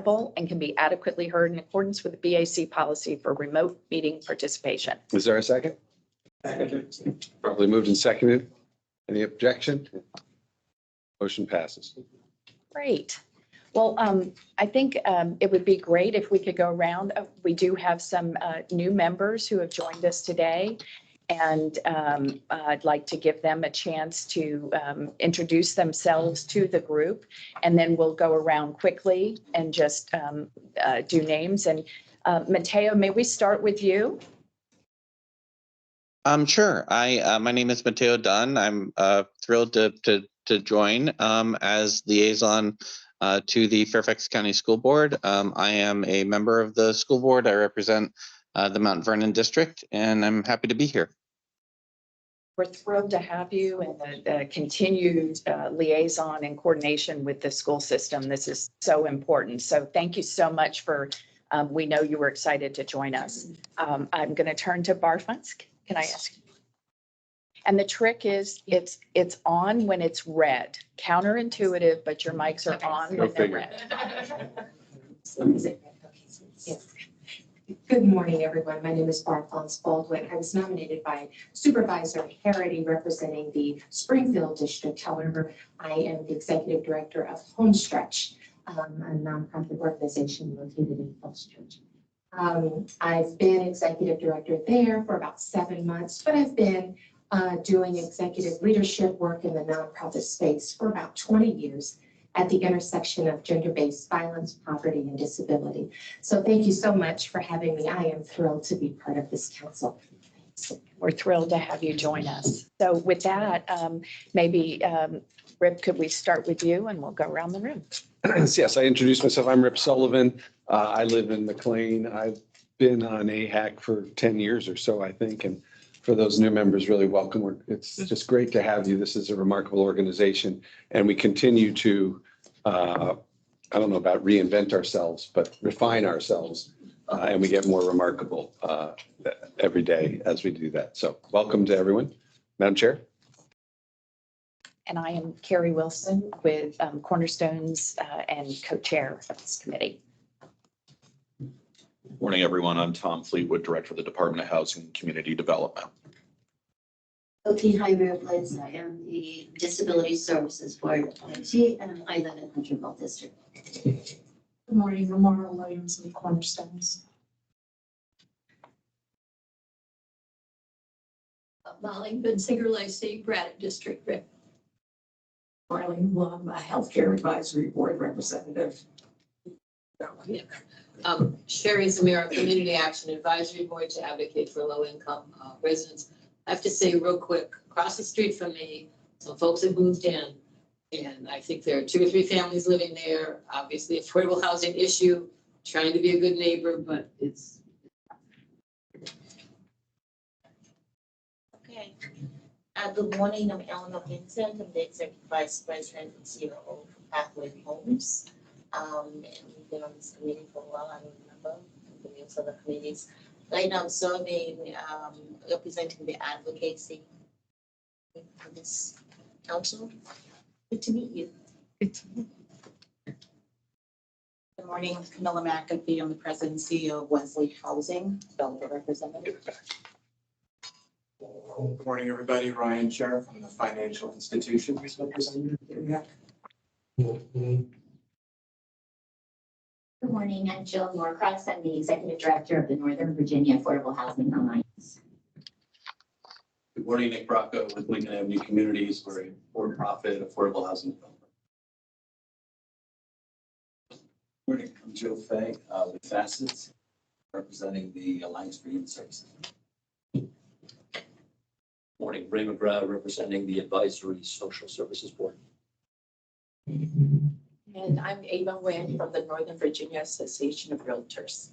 and can be adequately heard in accordance with the BAC policy for remote meeting participation. Is there a second? Second. Probably moved and seconded. Any objection? Motion passes. Great. Well, I think it would be great if we could go around. We do have some new members who have joined us today. And I'd like to give them a chance to introduce themselves to the group. And then we'll go around quickly and just do names. And Mateo, may we start with you? Sure. My name is Mateo Dunn. I'm thrilled to join as liaison to the Fairfax County School Board. I am a member of the school board. I represent the Mount Vernon district, and I'm happy to be here. We're thrilled to have you and the continued liaison and coordination with the school system. This is so important. So thank you so much for, we know you were excited to join us. I'm going to turn to Barfunsk. Can I ask? And the trick is it's on when it's red. Counterintuitive, but your mics are on when they're red. Good morning, everyone. My name is Barfunsk Baldwin. I was nominated by Supervisor Harity representing the Springfield District. However, I am the Executive Director of Homestretch, a nonprofit organization located in Falls Church. I've been Executive Director there for about 7 months, but I've been doing executive leadership work in the nonprofit space for about 20 years at the intersection of gender-based violence, poverty, and disability. So thank you so much for having me. I am thrilled to be part of this council. We're thrilled to have you join us. So with that, maybe Rip, could we start with you and we'll go around the room? Yes, I introduced myself. I'm Rip Sullivan. I live in McLean. I've been on AHAC for 10 years or so, I think. And for those new members, really welcome. It's just great to have you. This is a remarkable organization. And we continue to, I don't know about reinvent ourselves, but refine ourselves. And we get more remarkable every day as we do that. So welcome to everyone. Madam Chair. And I am Carrie Wilson with Cornerstones and co-chair of this committee. Morning, everyone. I'm Tom Fleetwood, Director of the Department of Housing and Community Development. Okay, hi, Mayor Place. I am the Disability Services Board appointee, and I live in Hunterville District. Good morning, Lamar Williams with Cornerstones. Molly Bensinger Lacey, Braddock District. Marlene Blum, a Healthcare Advisory Board representative. Yeah. Sherry Zamira, Community Action Advisory Board to advocate for low-income residents. I have to say real quick, across the street from me, some folks have moved in, and I think there are 2 or 3 families living there. Obviously, affordable housing issue, trying to be a good neighbor, but it's. Okay. Good morning. I'm Eleanor Vincent. I'm the Executive Vice President and CEO of Pathway Homes. And we've been on this committee for a while. I don't remember the names of the committees. Right now, I'm serving, representing the advocacy for this council. Good to meet you. Good to meet you. Good morning, Camilla McAfee. I'm the President and CEO of Wesley Housing, developer representative. Good morning, everybody. Ryan Sheriff from the Financial Institutions representative. Good morning, I'm Jill Norcross. I'm the Executive Director of the Northern Virginia Affordable Housing Alliance. Good morning, Nick Bracco with Lincoln Avenue Communities. We're a for-profit affordable housing developer. Good morning, I'm Joe Fay with Facets, representing the Alliance for Human Services. Morning, Ray McGrath, representing the Advisory Social Services Board. And I'm Ava Nguyen from the Northern Virginia Association of Realtors.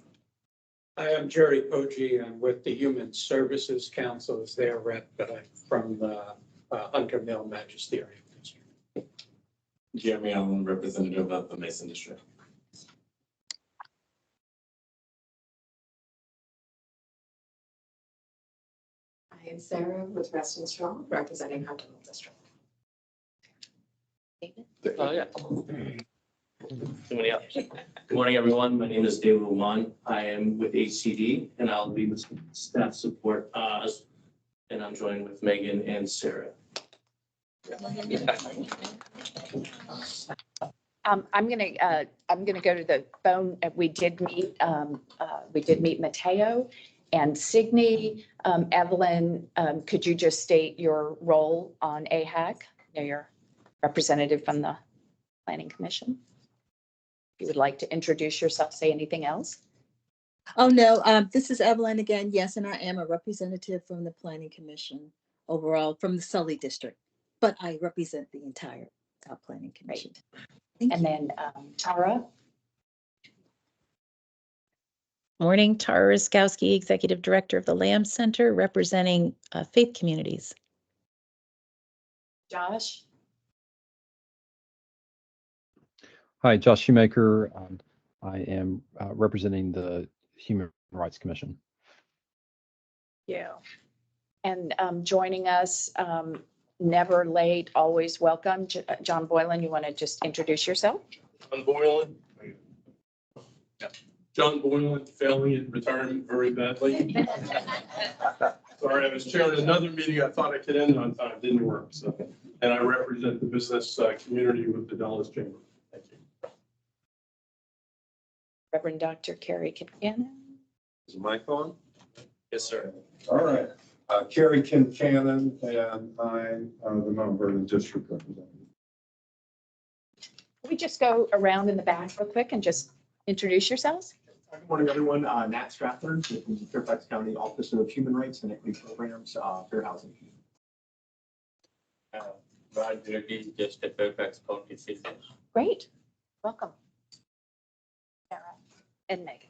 I am Jerry Poggi. I'm with the Human Services Council as their rep, but I'm from the Hunter Mill Magisterial District. Jeremy Allen, representative of the Mason District. I am Sarah with Reston Strong, representing Hunter Mill District. David? Oh, yeah. Too many others. Good morning, everyone. My name is David Oman. I am with HCD and I'll be with staff support. And I'm joined with Megan and Sarah. I'm gonna go to the phone. We did meet Mateo and Signe. Evelyn, could you just state your role on AHAC? You're representative from the Planning Commission. If you would like to introduce yourself, say anything else? Oh, no, this is Evelyn again. Yes, and I am a representative from the Planning Commission overall from the Sully District, but I represent the entire Planning Commission. And then Tara. Morning, Tara Ruskowski, Executive Director of the Lamb Center, representing faith communities. Josh. Hi, Josh Shoemaker. I am representing the Human Rights Commission. Yeah. And joining us, never late, always welcome. John Boylan, you want to just introduce yourself? John Boylan. John Boylan, failing in retirement very badly. Sorry, I was chairing another meeting. I thought I could end on time. Didn't work. So, and I represent the business community with the Dallas Chamber. Thank you. Reverend Dr. Carrie Kincannon. Is the mic on? Yes, sir. All right. Carrie Kincannon, and I'm the member of the district representative. Can we just go around in the back real quick and just introduce yourselves? Good morning, everyone. Nat Stratford with the Fairfax County Office of Human Rights and Equity Programs, Fair Housing. Raj Reddy, just a Fairfax County citizen. Great. Welcome. Sarah and Megan.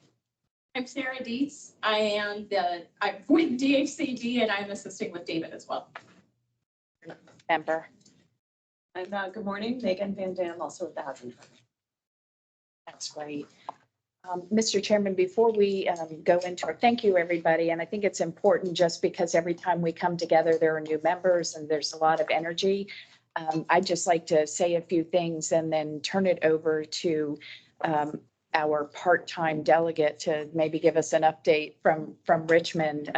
I'm Sarah Dietz. I'm with DHCD and I'm assisting with David as well. Member. And good morning, Megan Van Dam, also with the Housing Trust. That's great. Mr. Chairman, before we go into our, thank you, everybody. And I think it's important just because every time we come together, there are new members and there's a lot of energy. I'd just like to say a few things and then turn it over to our part-time delegate to maybe give us an update from Richmond,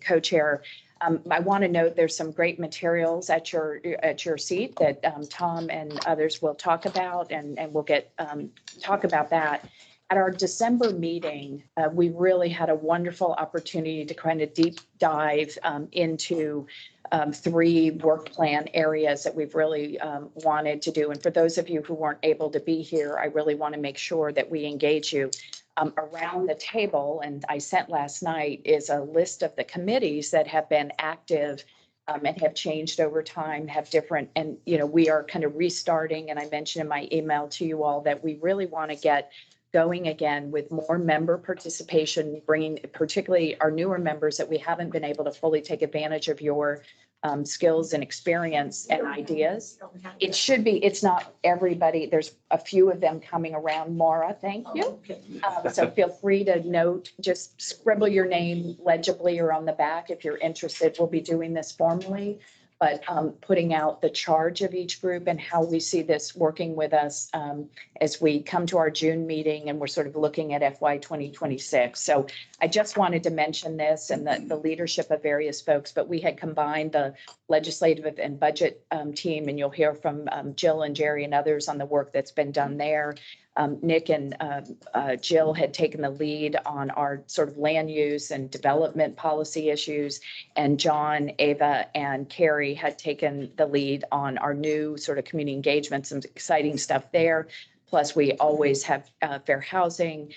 co-chair. I want to note there's some great materials at your seat that Tom and others will talk about, and we'll get talk about that. At our December meeting, we really had a wonderful opportunity to kind of deep dive into 3 work plan areas that we've really wanted to do. And for those of you who weren't able to be here, I really want to make sure that we engage you. Around the table, and I sent last night, is a list of the committees that have been active and have changed over time, have different, and we are kind of restarting. And I mentioned in my email to you all that we really want to get going again with more member participation, bringing particularly our newer members that we haven't been able to fully take advantage of your skills and experience and ideas. It should be, it's not everybody. There's a few of them coming around. Maura, thank you. So feel free to note, just scribble your name legibly or on the back if you're interested. We'll be doing this formally, but putting out the charge of each group and how we see this working with us as we come to our June meeting and we're sort of looking at FY 2026. So I just wanted to mention this and the leadership of various folks, but we had combined the legislative and budget team, and you'll hear from Jill and Jerry and others on the work that's been done there. Nick and Jill had taken the lead on our sort of land use and development policy issues, and John, Ava, and Carrie had taken the lead on our new sort of community engagement, some exciting stuff there. Plus, we always have fair housing,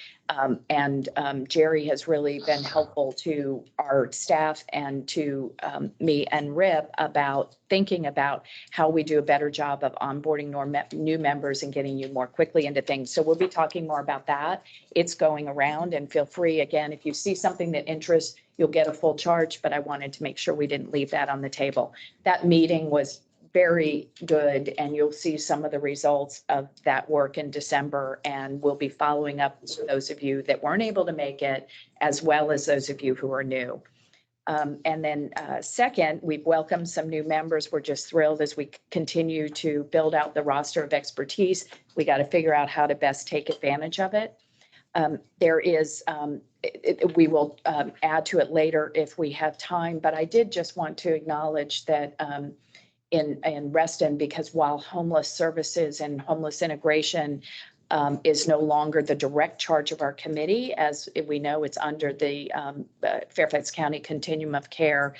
and Jerry has really been helpful to our staff and to me and Rip about thinking about how we do a better job of onboarding new members and getting you more quickly into things. So we'll be talking more about that. It's going around, and feel free, again, if you see something that interests, you'll get a full charge, but I wanted to make sure we didn't leave that on the table. That meeting was very good, and you'll see some of the results of that work in December, and we'll be following up for those of you that weren't able to make it, as well as those of you who are new. And then second, we've welcomed some new members. We're just thrilled as we continue to build out the roster of expertise. We got to figure out how to best take advantage of it. There is, we will add to it later if we have time, but I did just want to acknowledge that in Reston, because while homeless services and homeless integration is no longer the direct charge of our committee, as we know, it's under the Fairfax County Continuum of Care.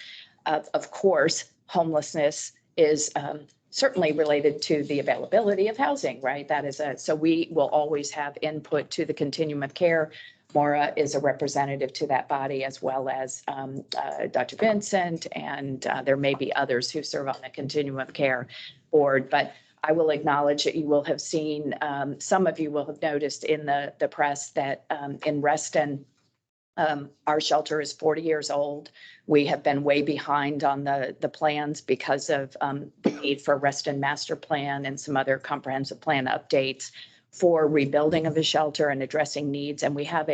Of course, homelessness is certainly related to the availability of housing, right? That is so we will always have input to the Continuum of Care. Maura is a representative to that body, as well as Dr. Vincent, and there may be others who serve on the Continuum of Care board. But I will acknowledge that you will have seen, some of you will have noticed in the press that in Reston, our shelter is 40 years old. We have been way behind on the plans because of the need for Reston Master Plan and some other comprehensive plan updates for rebuilding of a shelter and addressing needs. And we have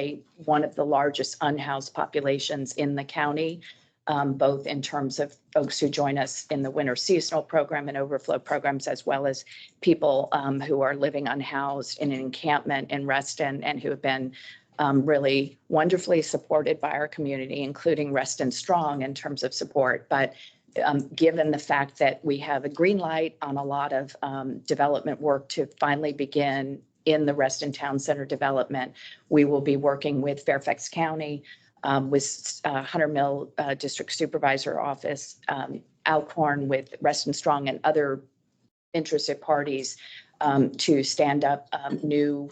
one of the largest unhoused populations in the county, both in terms of folks who join us in the winter seasonal program and overflow programs, as well as people who are living unhoused in an encampment in Reston and who have been really wonderfully supported by our community, including Reston Strong in terms of support. But given the fact that we have a green light on a lot of development work to finally begin in the Reston Town Center development, we will be working with Fairfax County, with Hunter Mill District Supervisor Office, Alcorn, with Reston Strong and other interested parties to stand up new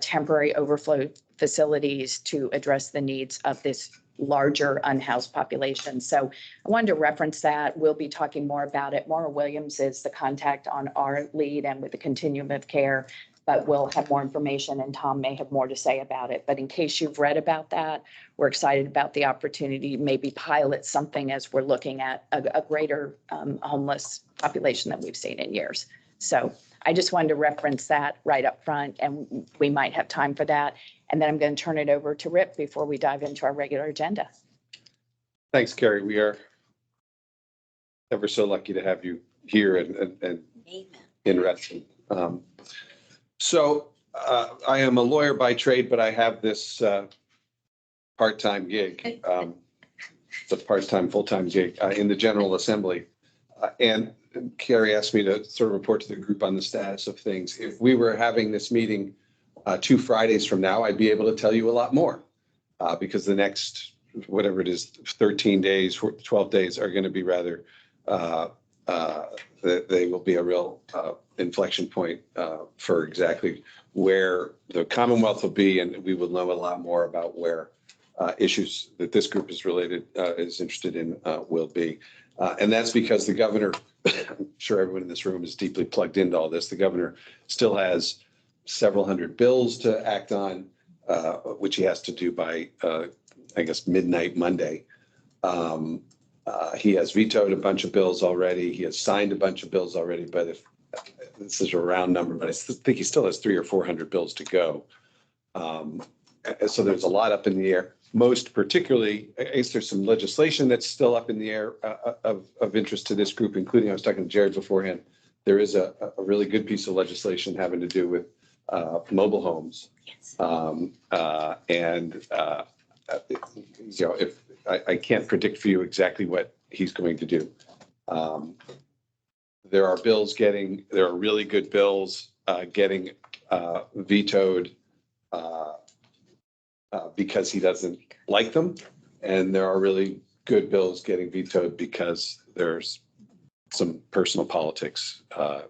temporary overflow facilities to address the needs of this larger unhoused population. So I wanted to reference that. We'll be talking more about it. Maura Williams is the contact on our lead and with the Continuum of Care, but we'll have more information and Tom may have more to say about it. But in case you've read about that, we're excited about the opportunity to maybe pilot something as we're looking at a greater homeless population than we've seen in years. So I just wanted to reference that right up front, and we might have time for that. And then I'm going to turn it over to Rip before we dive into our regular agenda. Thanks, Carrie. We are ever so lucky to have you here and in Reston. I am a lawyer by trade, but I have this part-time gig. It's a part-time, full-time gig in the General Assembly. And Carrie asked me to sort of report to the group on the status of things. If we were having this meeting 2 Fridays from now, I'd be able to tell you a lot more because the next, whatever it is, 13 days, 12 days are going to be rather, they will be a real inflection point for exactly where the Commonwealth will be, and we will know a lot more about where issues that this group is interested in will be. And that's because the governor, I'm sure everyone in this room is deeply plugged into all this. The governor still has several hundred bills to act on, which he has to do by, I guess, midnight Monday. He has vetoed a bunch of bills already. He has signed a bunch of bills already, but if this is a round number, but I think he still has 300 or 400 bills to go. So there's a lot up in the air. Most particularly, I guess there's some legislation that's still up in the air of interest to this group, including, I was talking to Jared beforehand, there is a really good piece of legislation having to do with mobile homes. Yes. If I can't predict for you exactly what he's going to do. There are really good bills getting vetoed because he doesn't like them. And there are really good bills getting vetoed because there's some personal politics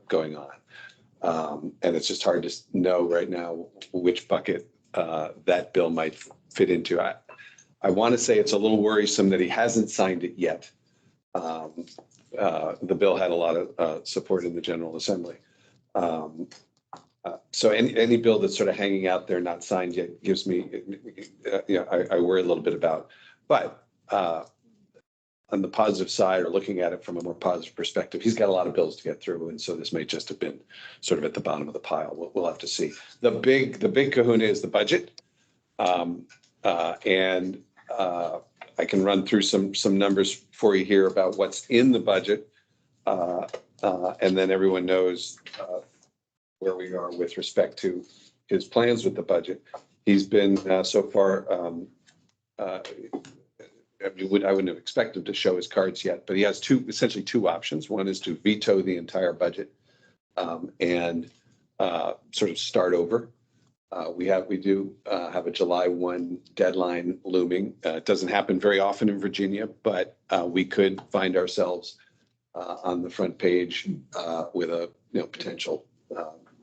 going on. And it's just hard to know right now which bucket that bill might fit into. I want to say it's a little worrisome that he hasn't signed it yet. The bill had a lot of support in the General Assembly. So any bill that's sort of hanging out there, not signed yet, gives me, I worry a little bit about. But on the positive side, or looking at it from a more positive perspective, he's got a lot of bills to get through, and so this may just have been sort of at the bottom of the pile. We'll have to see. The big kahuna is the budget, and I can run through some numbers for you here about what's in the budget. And then everyone knows where we are with respect to his plans with the budget. He's been so far, I wouldn't have expected him to show his cards yet, but he has essentially two options. One is to veto the entire budget and sort of start over. We do have a July 1 deadline looming. It doesn't happen very often in Virginia, but we could find ourselves on the front page with a potential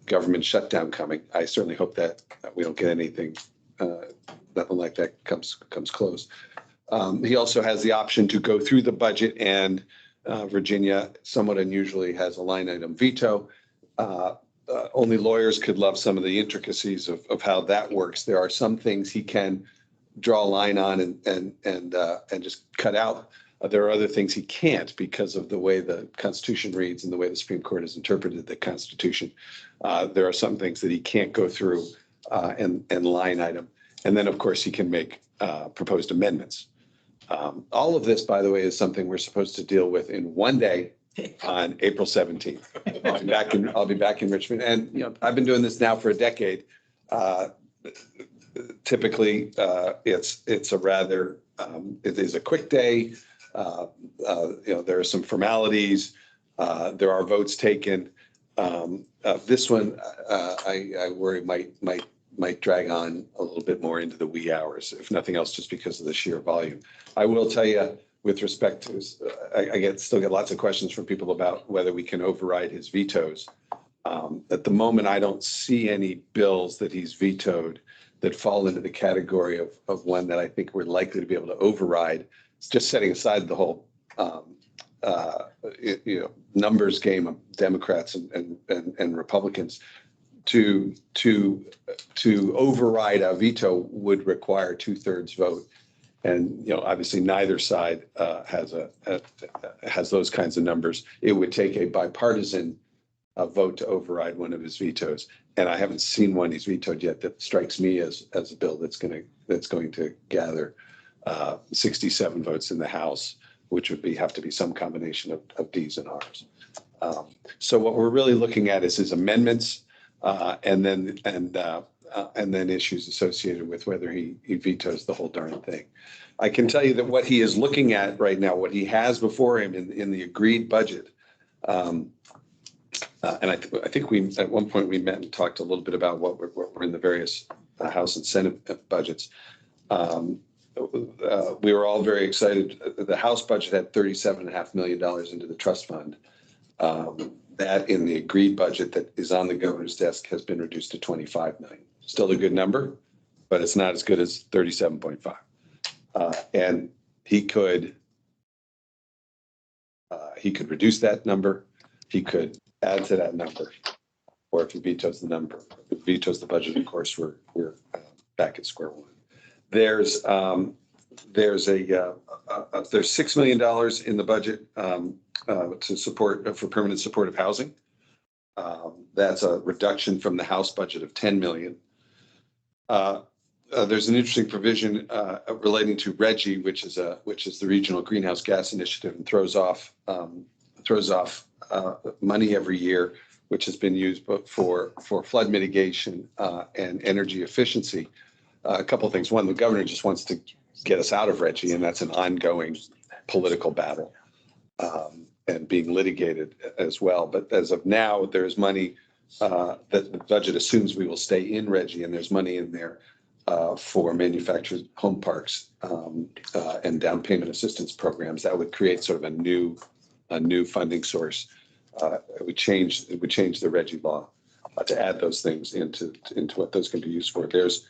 government shutdown coming. I certainly hope that we don't get anything, nothing like that comes close. He also has the option to go through the budget, and Virginia somewhat unusually has a line item veto. Only lawyers could love some of the intricacies of how that works. There are some things he can draw a line on and just cut out. There are other things he can't because of the way the Constitution reads and the way the Supreme Court has interpreted the Constitution. There are some things that he can't go through and line item. And then, of course, he can make proposed amendments. All of this, by the way, is something we're supposed to deal with in one day on April 17th. I'll be back in Richmond. And, I've been doing this now for a decade. Typically, it's a rather, it is a quick day. There are some formalities. There are votes taken. This one, I worry might drag on a little bit more into the wee hours, if nothing else, just because of the sheer volume. I will tell you, with respect to, I still get lots of questions from people about whether we can override his vetoes. At the moment, I don't see any bills that he's vetoed that fall into the category of one that I think we're likely to be able to override. It's just setting aside the whole numbers game of Democrats and Republicans. To override a veto would require 2/3 vote. And, obviously neither side has those kinds of numbers. It would take a bipartisan vote to override one of his vetoes. And I haven't seen one he's vetoed yet that strikes me as a bill that's going to gather 67 votes in the House, which would have to be some combination of D's and R's. So what we're really looking at is his amendments and then issues associated with whether he vetoes the whole darn thing. I can tell you that what he is looking at right now, what he has before him in the agreed budget, and I think we at one point we met and talked a little bit about what we're in the various House and Senate budgets. We were all very excited. The House budget had $37.5 million into the trust fund. That in the agreed budget that is on the governor's desk has been reduced to 25 million. Still a good number, but it's not as good as 37.5. And he could reduce that number. He could add to that number, or if he vetoes the budget, of course, we're back at square one. There's $6 million in the budget to support for permanent supportive housing. That's a reduction from the House budget of 10 million. There's an interesting provision relating to RGGI, which is the Regional Greenhouse Gas Initiative, and throws off money every year, which has been used for flood mitigation and energy efficiency. A couple of things. One, the governor just wants to get us out of RGGI, and that's an ongoing political battle and being litigated as well. But as of now, there's money that the budget assumes we will stay in RGGI, and there's money in there for manufactured home parks and down payment assistance programs that would create sort of a new funding source. It would change the RGGI law to add those things into what those can be used for. There's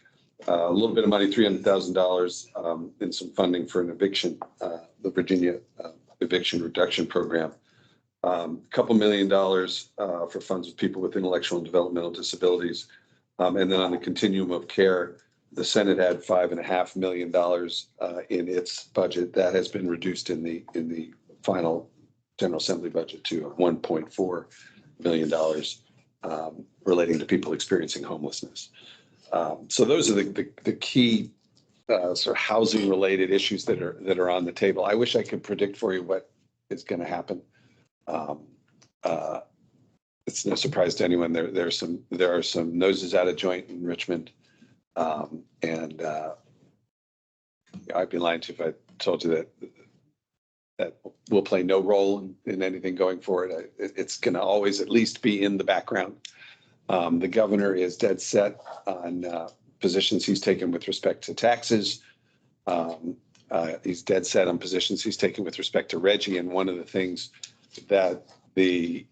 a little bit of money, $300,000 in some funding for an eviction, the Virginia eviction reduction program. A couple $1 million for funds of people with intellectual and developmental disabilities. And then on the continuum of care, the Senate had $5.5 million in its budget. That has been reduced in the final General Assembly budget to $1.4 million relating to people experiencing homelessness. So those are the key sort of housing related issues that are on the table. I wish I could predict for you what is going to happen. It's no surprise to anyone. There are some noses out of joint in Richmond, and I'd be lying to you if I told you that will play no role in anything going forward. It's going to always at least be in the background. The governor is dead set on positions he's taken with respect to taxes. He's dead set on positions he's taken with respect to Reggie. And one of the things that the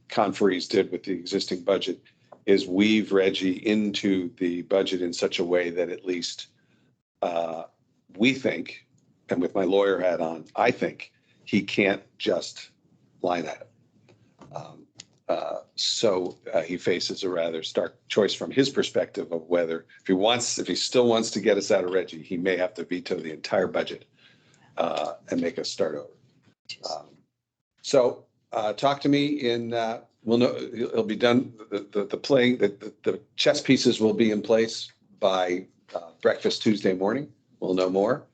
conferees did with the existing budget is weave Reggie into the budget in such a way that at least we think, and with my lawyer hat on, I think he can't just line item. So he faces a rather stark choice from his perspective of whether, if he still wants to get us out of Reggie, he may have to veto the entire budget and make us start over. So talk to me we'll know, it'll be done, the chess pieces will be in place by breakfast Tuesday morning. We'll know more.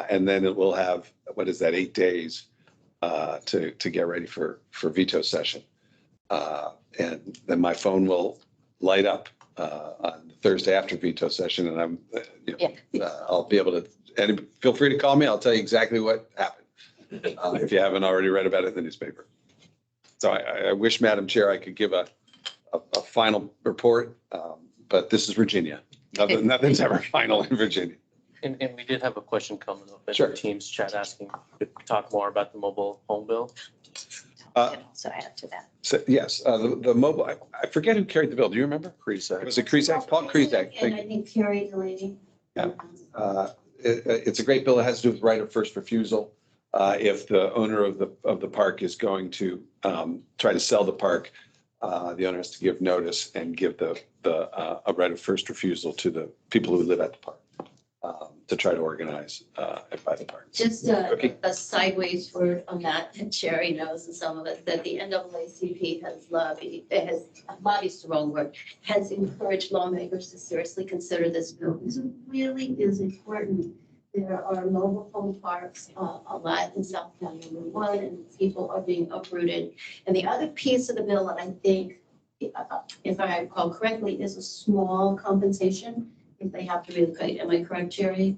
And then it will have, 8 days to get ready for veto session. And then my phone will light up on Thursday after veto session, and I'll be able to. And feel free to call me. I'll tell you exactly what happened if you haven't already read about it in the newspaper. So I wish, Madam Chair, I could give a final report, but this is Virginia. Nothing's ever final in Virginia. And we did have a question coming up in Sure. the Teams chat asking to talk more about the mobile home bill. Also add to that. So, yes, the mobile, I forget who carried the bill. Do you remember? Creasac. Was it Creasac? Paul Creasac. And I think Carrie Delaney. Yeah. It's a great bill. It has to do with right of first refusal. If the owner of the park is going to try to sell the park, the owner has to give notice and give a right of first refusal to the people who live at the park to try to organize and buy the park. Just a sideways word on that, and Sherry knows, and some of us, that the NAACP has lobbied the wrong word, has encouraged lawmakers to seriously consider this bill. This really is important. There are mobile home parks a lot in South County, #1, and people are being uprooted. And the other piece of the bill that I think, if I recall correctly, is a small compensation if they have to relocate. Am I correct, Jerry?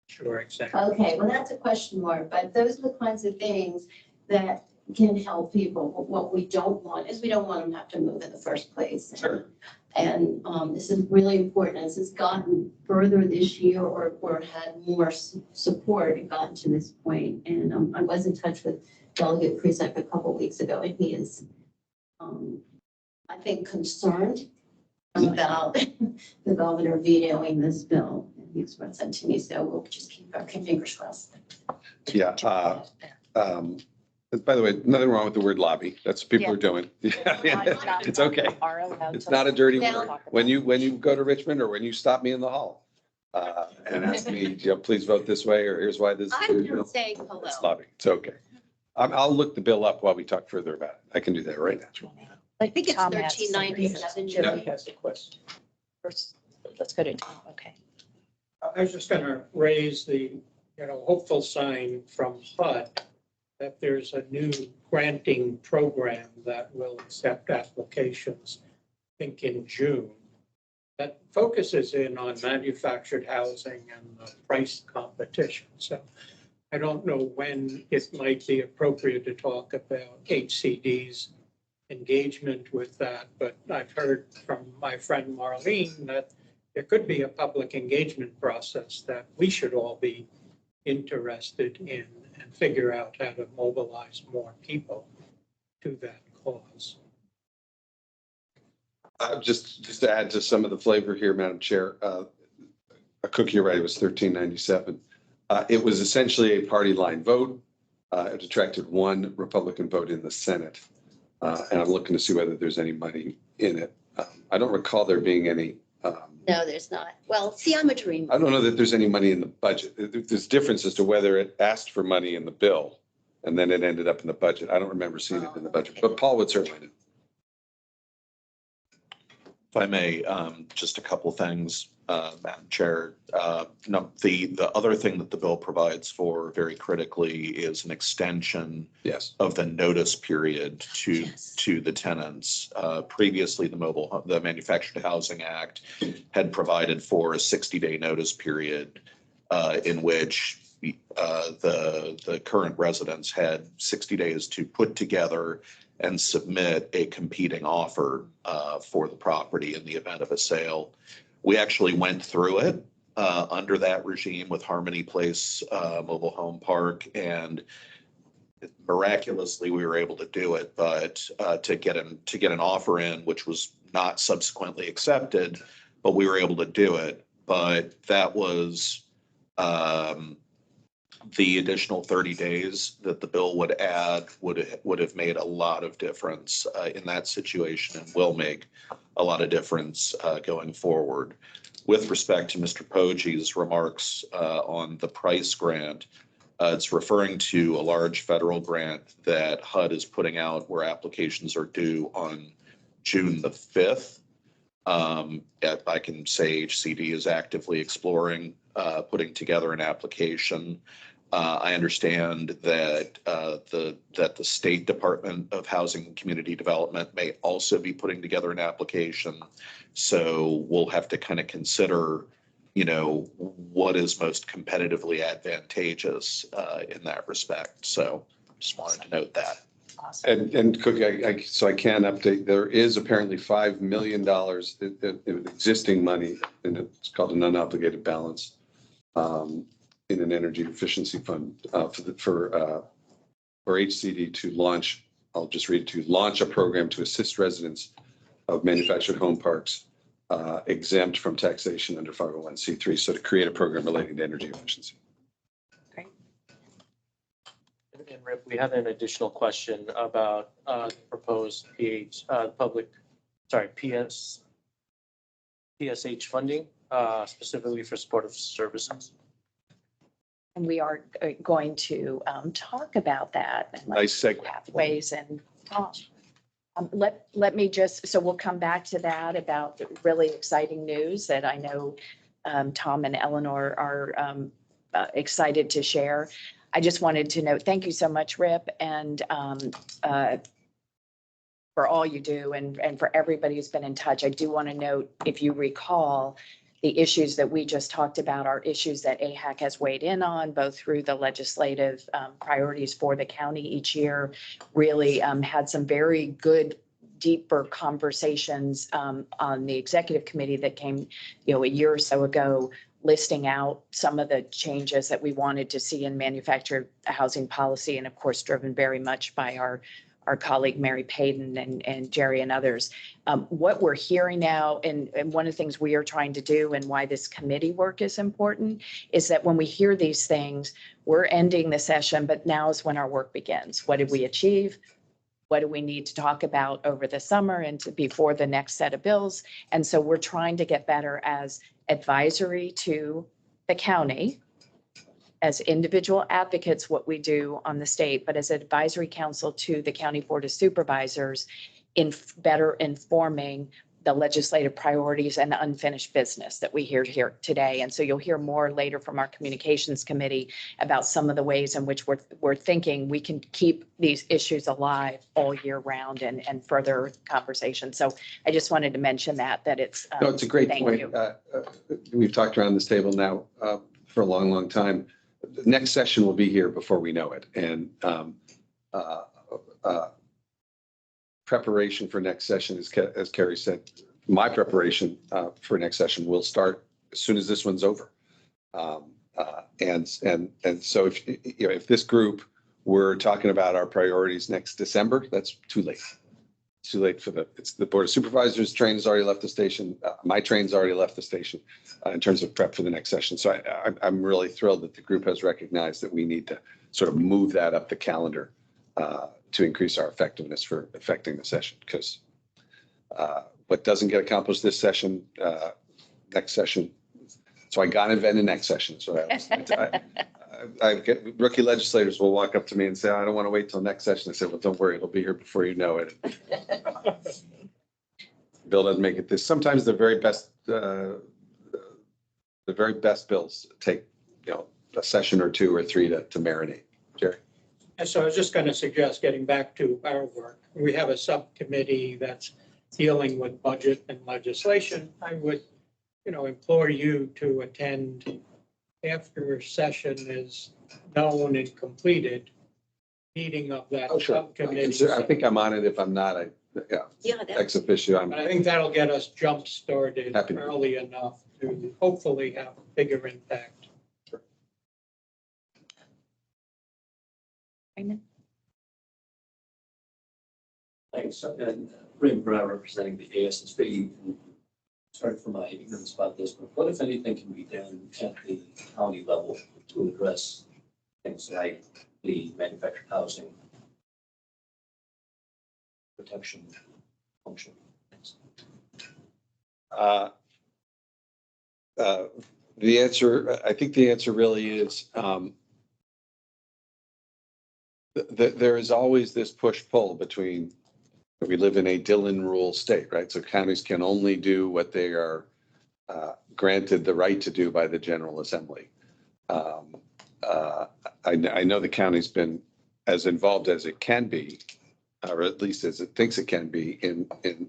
Sure, exactly. Okay, well, that's a question mark, but those are the kinds of things that can help people. What we don't want is we don't want them to have to move in the first place. Sure. And this is really important. As it's gotten further this year or had more support, it gotten to this point. And I was in touch with Delegate Creasac a couple weeks ago, and he is, I think, concerned about the governor vetoing this bill. He expressed that to me, so we'll just keep our fingers crossed. Yeah. By the way, nothing wrong with the word lobby. That's what people are doing. It's okay. It's not a dirty word. When you go to Richmond or when you stop me in the hall and ask me, please vote this way, or here's why this. I'm just saying hello. It's lobby. It's okay. I'll look the bill up while we talk further about it. I can do that right now. I think it's Tom has some 1397. Jerry has a question. First, let's go to Tom. Okay. I was just going to raise the, hopeful sign from HUD that there's a new granting program that will accept applications, I think in June, that focuses in on manufactured housing and the price competition. So I don't know when it might be appropriate to talk about HCD's engagement with that, but I've heard from my friend Marlene that there could be a public engagement process that we should all be interested in and figure out how to mobilize more people to that cause. Just to add to some of the flavor here, Madam Chair, a cookie, you're right, it was 1397. It was essentially a party line vote. It attracted one Republican vote in the Senate. And I'm looking to see whether there's any money in it. I don't recall there being any. No, there's not. Well, see, I'm a dreamer. I don't know that there's any money in the budget. There's difference as to whether it asked for money in the bill and then it ended up in the budget. I don't remember seeing it in the budget, but Paul would certainly know. If I may, just a couple things, Madam Chair. No, the other thing that the bill provides for very critically is an extension Yes. of the notice period to the tenants. Previously, the Manufactured Housing Act had provided for a 60-day notice period in which the current residents had 60 days to put together and submit a competing offer for the property in the event of a sale. We actually went through it under that regime with Harmony Place Mobile Home Park, and miraculously we were able to do it. But to get an offer in, which was not subsequently accepted, but we were able to do it. But that was the additional 30 days that the bill would add would have made a lot of difference in that situation, and will make a lot of difference going forward. With respect to Mr. Poggi's remarks on the price grant, it's referring to a large federal grant that HUD is putting out where applications are due on June the 5th. I can say HCD is actively exploring putting together an application. I understand that the State Department of Housing and Community Development may also be putting together an application. So we'll have to kind of consider, what is most competitively advantageous in that respect. So just wanted to note that. And Cookie, so I can update, there is apparently $5 million in existing money, and it's called an unobligated balance in an energy efficiency fund for HCD to launch, I'll just read it to you, launch a program to assist residents of manufactured home parks exempt from taxation under 501c3. So to create a program relating to energy efficiency. And Rip, we had an additional question about the proposed PSH funding, specifically for supportive services. And we are going to talk about that. Nice segue. Pathways and let me just, so we'll come back to that about the really exciting news that I know Tom and Eleanor are excited to share. I just wanted to note, thank you so much, Rip, and for all you do and for everybody who's been in touch. I do want to note, if you recall, the issues that we just talked about are issues that AHAC has weighed in on, both through the legislative priorities for the county each year, really had some very good, deeper conversations on the executive committee that came, a year or so ago, listing out some of the changes that we wanted to see in manufactured housing policy, and of course, driven very much by our colleague Mary Payton and Jerry and others. What we're hearing now, and one of the things we are trying to do and why this committee work is important, is that when we hear these things, we're ending the session, but now is when our work begins. What did we achieve? What do we need to talk about over the summer and before the next set of bills? And so we're trying to get better as advisory to the county, as individual advocates, what we do on the state, but as advisory council to the County Board of Supervisors in better informing the legislative priorities and the unfinished business that we hear here today. And so you'll hear more later from our communications committee about some of the ways in which we're thinking we can keep these issues alive all year round and further conversation. So I just wanted to mention that it's. No, it's a great point. We've talked around this table now for a long, long time. The next session will be here before we know it. And preparation for next session, as Carrie said, my preparation for next session will start as soon as this one's over. And so if this group were talking about our priorities next December, that's too late. Too late for the Board of Supervisors train has already left the station. My train's already left the station in terms of prep for the next session. So I'm really thrilled that the group has recognized that we need to sort of move that up the calendar to increase our effectiveness for affecting the session, because what doesn't get accomplished this session, next session. So I got to invent a next session. So I get rookie legislators will walk up to me and say, I don't want to wait till next session. I said, well, don't worry, it'll be here before you know it. bill doesn't make it this. Sometimes the very best bills take, a session or two or three to marinate. Jerry? And so I was just going to suggest getting back to our work. We have a subcommittee that's dealing with budget and legislation. I would, implore you to attend after a session is known and completed, meeting of that subcommittee. I think I'm on it. If I'm not, ex officio. I think that'll get us jump started early enough to hopefully have a bigger impact. Thanks. And Raymond Brown representing the ASSB. Sorry for my ignorance about this, but what, if anything, can be done at the county level to address things like the manufactured housing protection function? The answer, I think the answer really is there is always this push-pull between, we live in a Dillon rule state, right? So counties can only do what they are granted the right to do by the General Assembly. I know the county's been as involved as it can be, or at least as it thinks it can be in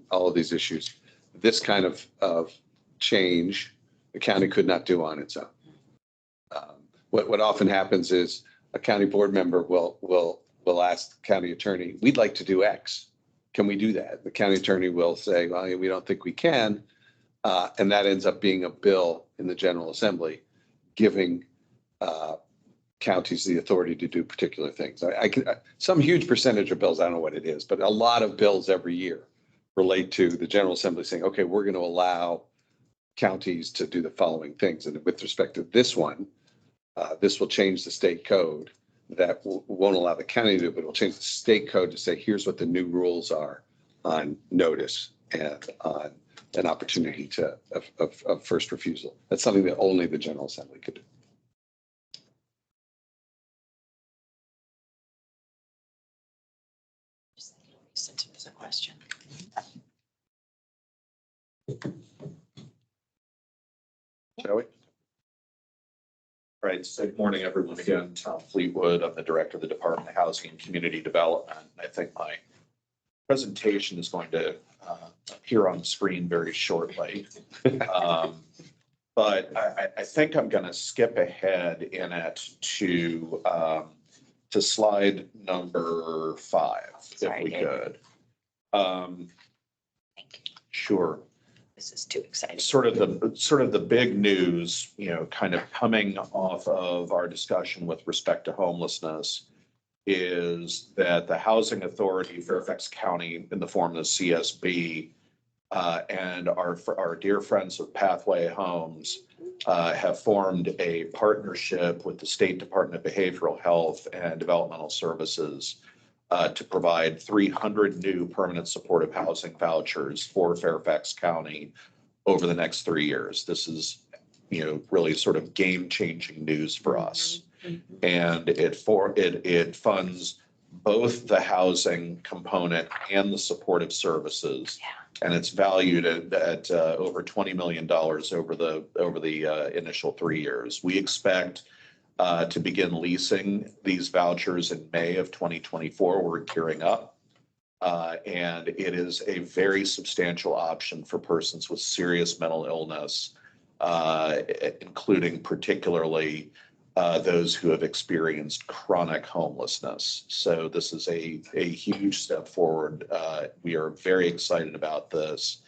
all of these issues. This kind of change, the county could not do on its own. What often happens is a county board member will ask the county attorney, we'd like to do X. Can we do that? The county attorney will say, well, we don't think we can. And that ends up being a bill in the General Assembly, giving counties the authority to do particular things. Some huge percentage of bills, I don't know what it is, but a lot of bills every year relate to the General Assembly saying, okay, we're going to allow counties to do the following things. And with respect to this one, this will change the state code that won't allow the county to do it, but it will change the state code to say, here's what the new rules are on notice and on an opportunity of first refusal. That's something that only the General Assembly could do. Since it was a question. Shall we? All right, so good morning, everyone. Again, Tom Fleetwood. I'm the Director of the Department of Housing and Community Development. I think my presentation is going to appear on the screen very shortly. But I think I'm going to skip ahead in it to slide number 5, if we could. Sure. This is too exciting. Sort of the big news, kind of coming off of our discussion with respect to homelessness, is that the Housing Authority, Fairfax County, in the form of the CSB, and our dear friends of Pathway Homes have formed a partnership with the State Department of Behavioral Health and Developmental Services to provide 300 new permanent supportive housing vouchers for Fairfax County over the next 3 years. This is, really sort of game-changing news for us. And it funds both the housing component and the supportive services. And it's valued at over $20 million over the initial 3 years. We expect to begin leasing these vouchers in May of 2024. We're gearing up. And it is a very substantial option for persons with serious mental illness, including particularly those who have experienced chronic homelessness. So this is a huge step forward. We are very excited about this.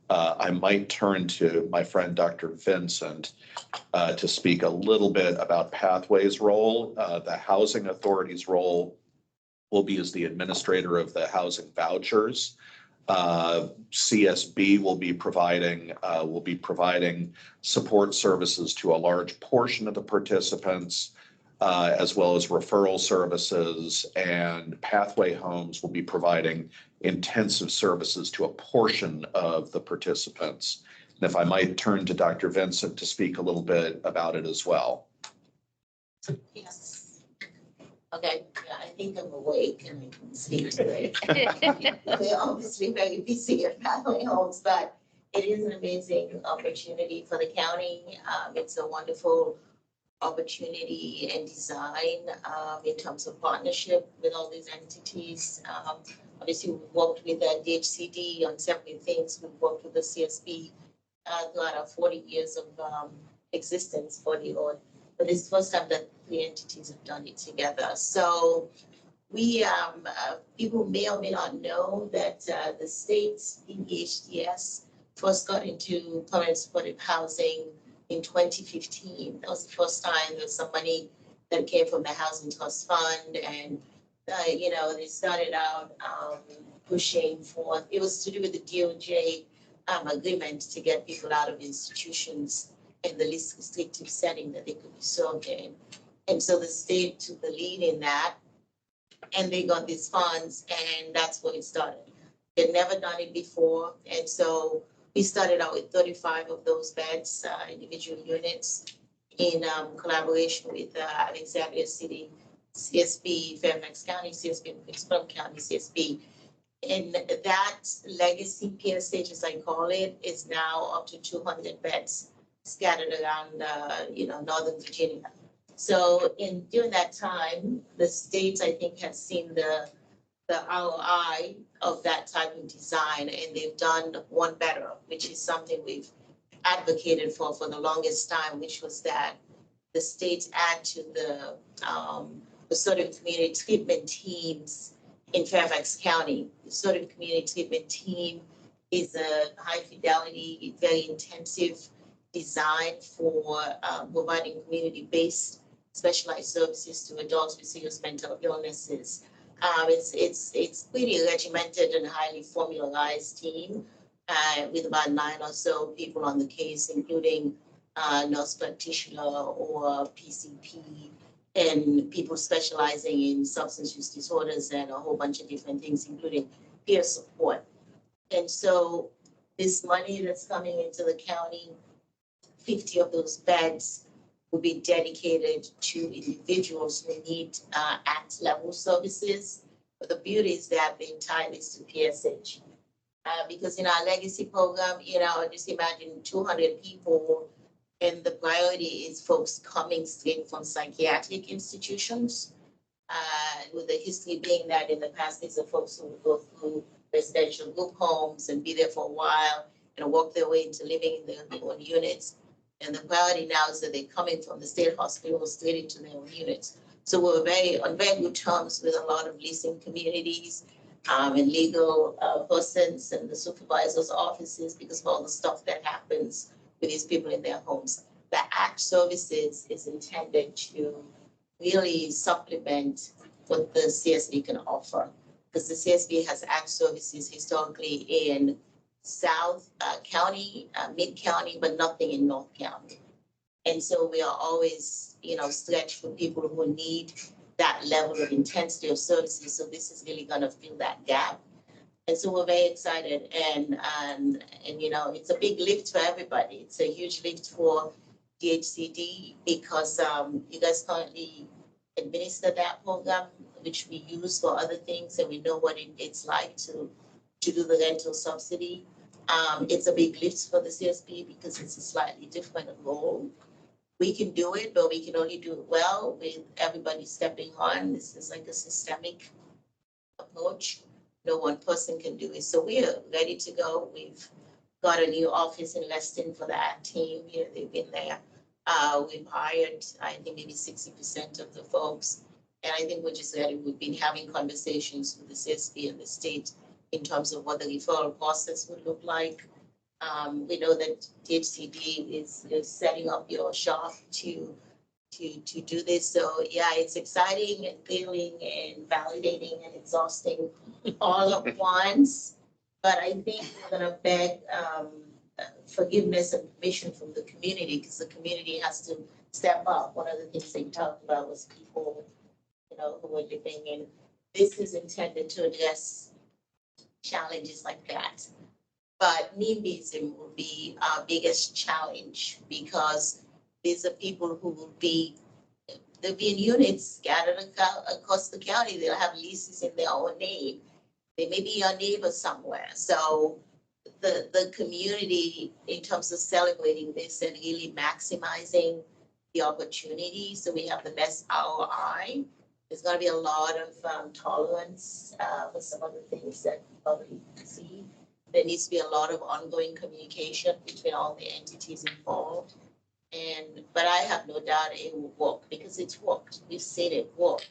I might turn to my friend, Dr. Vincent, to speak a little bit about Pathway's role. The Housing Authority's role will be as the administrator of the housing vouchers. CSB will be providing support services to a large portion of the participants, as well as referral services, and Pathway Homes will be providing intensive services to a portion of the participants. And if I might turn to Dr. Vincent to speak a little bit about it as well. Yes. Okay, yeah, I think I'm awake and I can sleep today. We're obviously very busy at family homes, but it is an amazing opportunity for the county. It's a wonderful opportunity and design in terms of partnership with all these entities. Obviously, we've worked with the DHCD on several things. We've worked with the CSB throughout our 40 years of existence, 40 odd. But this is the first time that the entities have done it together. So we, people may or may not know that the state's PHDS first got into permanent supportive housing in 2015. That was the first time there was some money that came from the Housing Trust Fund. And, you know, they started out pushing for, it was to do with the DOJ agreement to get people out of institutions in the least restrictive setting that they could be served in. And so the state took the lead in that, and they got these funds, and that's where it started. They'd never done it before, and so we started out with 35 of those beds, individual units, in collaboration with Alexandria City, CSB, Fairfax County, CSB, and Pittsburgh County, CSB. And that legacy PSH, as I call it, is now up to 200 beds scattered around, you know, Northern Virginia. So during that time, the state, I think, has seen the ROI of that type of design, and they've done one better, which is something we've advocated for the longest time, which was that the states add to the sort of community treatment teams in Fairfax County. The sort of community treatment team is a high fidelity, very intensive design for providing community-based specialized services to adults with serious mental illnesses. It's pretty regimented and highly formalized team with about 9 or so people on the case, including nurse practitioner or PCP and people specializing in substance use disorders and a whole bunch of different things, including peer support. And so this money that's coming into the county, 50 of those beds will be dedicated to individuals who need ACT level services. But the beauty is that the entire is to PSH. Because in our legacy program, you know, just imagine 200 people, and the priority is folks coming straight from psychiatric institutions, with the history being that in the past, these are folks who will go through residential group homes and be there for a while and work their way into living in their own units. And the priority now is that they're coming from the state hospital straight into their own units. So we're on very good terms with a lot of leasing communities and legal persons and the supervisors' offices because of all the stuff that happens with these people in their homes. The ACT services is intended to really supplement what the CSB can offer, because the CSB has ACT services historically in South County, Mid-County, but nothing in North County. And so we are always, you know, stretched for people who need that level of intensity of services. So this is really going to fill that gap. And so we're very excited, and you know, it's a big lift for everybody. It's a huge lift for DHCD because you guys currently administer that program, which we use for other things, and we know what it's like to do the rental subsidy. It's a big lift for the CSB because it's a slightly different role. We can do it, but we can only do it well with everybody stepping on. This is like a systemic approach. No one person can do it. So we are ready to go. We've got a new office in Leston for that team. Here they've been there. We've hired, I think, maybe 60% of the folks. And I think we're just ready. We've been having conversations with the CSB and the state in terms of what the referral process would look like. We know that DHCD is setting up your shop to do this. So yeah, it's exciting and thrilling and validating and exhausting all at once. But I think we're gonna beg forgiveness and permission from the community because the community has to step up. One of the things they talked about was people, you know, who were living in. This is intended to address challenges like that. But NIMBYism will be our biggest challenge because these are people who will be there'll be units scattered across the county. They'll have leases in their own name. They may be your neighbor somewhere. So the community, in terms of celebrating this and really maximizing the opportunity, so we have the best ROI. There's going to be a lot of tolerance for some of the things that we probably see. There needs to be a lot of ongoing communication between all the entities involved. But I have no doubt it will work because it's worked. We've seen it work.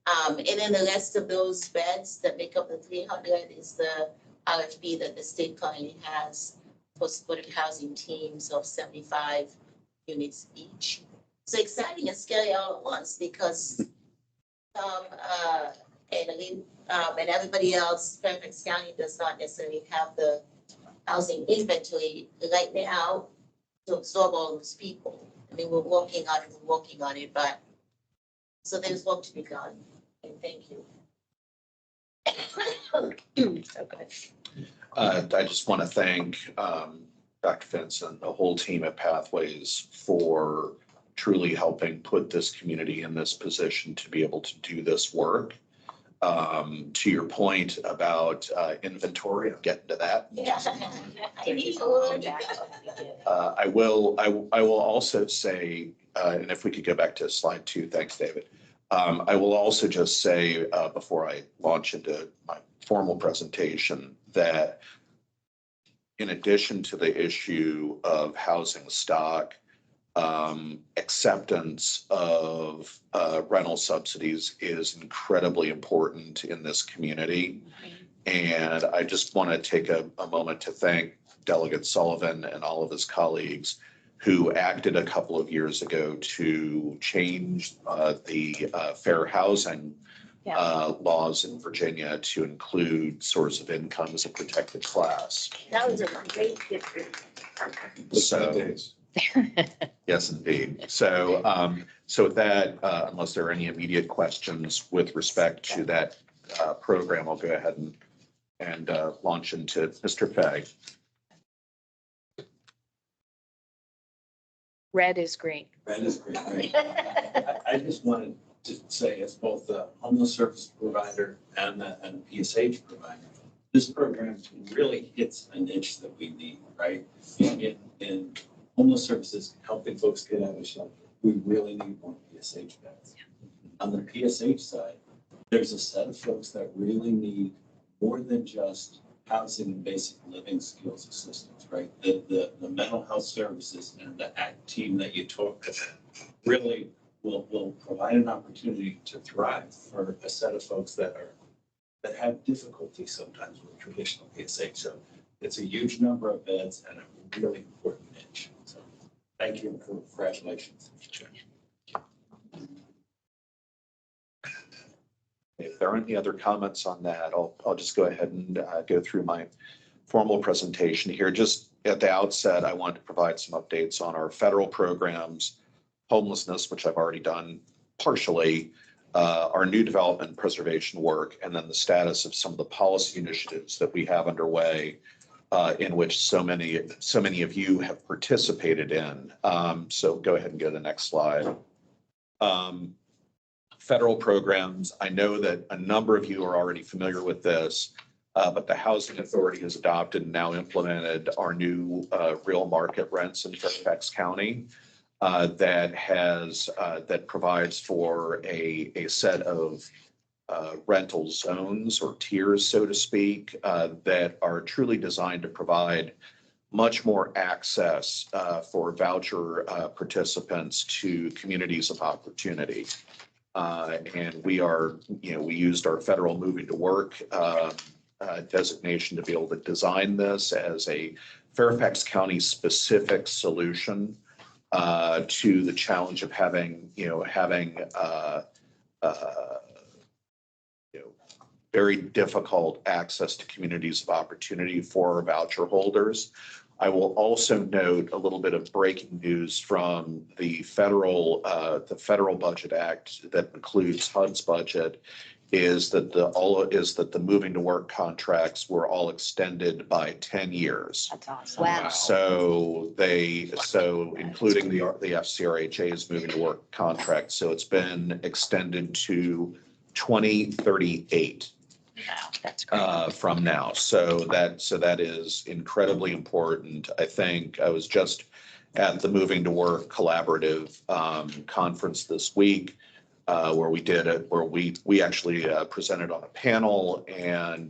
And then the rest of those beds that make up the 300 is the RFP that the state currently has for supportive housing teams of 75 units each. So exciting and scary all at once because and everybody else, Fairfax County does not necessarily have the housing inventory right now to absorb all those people. I mean, we're working on it, but so there's work to be done. And thank you. So good. I just want to thank Dr. Vincent and the whole team at Pathways for truly helping put this community in this position to be able to do this work. To your point about inventory, I'm getting to that. Yeah. I will also say, and if we could go back to slide 2, thanks, David. I will also just say before I launch into my formal presentation that in addition to the issue of housing stock, acceptance of rental subsidies is incredibly important in this community. And I just want to take a moment to thank Delegate Sullivan and all of his colleagues who acted a couple of years ago to change the fair housing laws in Virginia to include source of income as a protected class. That was a great difference. So, yes, indeed. So, so with that, unless there are any immediate questions with respect to that program, I'll go ahead and launch into Mr. Fay. Red is green. Red is green, right? I just wanted to say, as both the homeless service provider and the PSH provider, this program really hits a niche that we need, right? In homeless services, helping folks get out of shelter, we really need more PSH beds. On the PSH side, there's a set of folks that really need more than just housing and basic living skills assistance, right? The mental health services and the ACT team that you talked about really will provide an opportunity to thrive for a set of folks that have difficulty sometimes with traditional PSH. So it's a huge number of beds and a really important niche. So thank you and congratulations. If there aren't any other comments on that, I'll just go ahead and go through my formal presentation here. Just at the outset, I want to provide some updates on our federal programs, homelessness, which I've already done partially, our new development and preservation work, and then the status of some of the policy initiatives that we have underway in which so many of you have participated in. So go ahead and go to the next slide. Federal programs, I know that a number of you are already familiar with this, but the Housing Authority has adopted and now implemented our new real market rents in Fairfax County that provides for a set of rental zones or tiers, so to speak, that are truly designed to provide much more access for voucher participants to communities of opportunity. And we used our federal moving to work designation to be able to design this as a Fairfax County specific solution to the challenge of having very difficult access to communities of opportunity for voucher holders. I will also note a little bit of breaking news from the Federal Budget Act that includes HUD's budget is that the moving to work contracts were all extended by 10 years. That's awesome. Wow. So including the FCRHA's moving to work contract, so it's been extended to 2038 Wow, that's great. from now. So that is incredibly important. I think I was just at the Moving to Work Collaborative conference this week, where we actually presented on a panel, and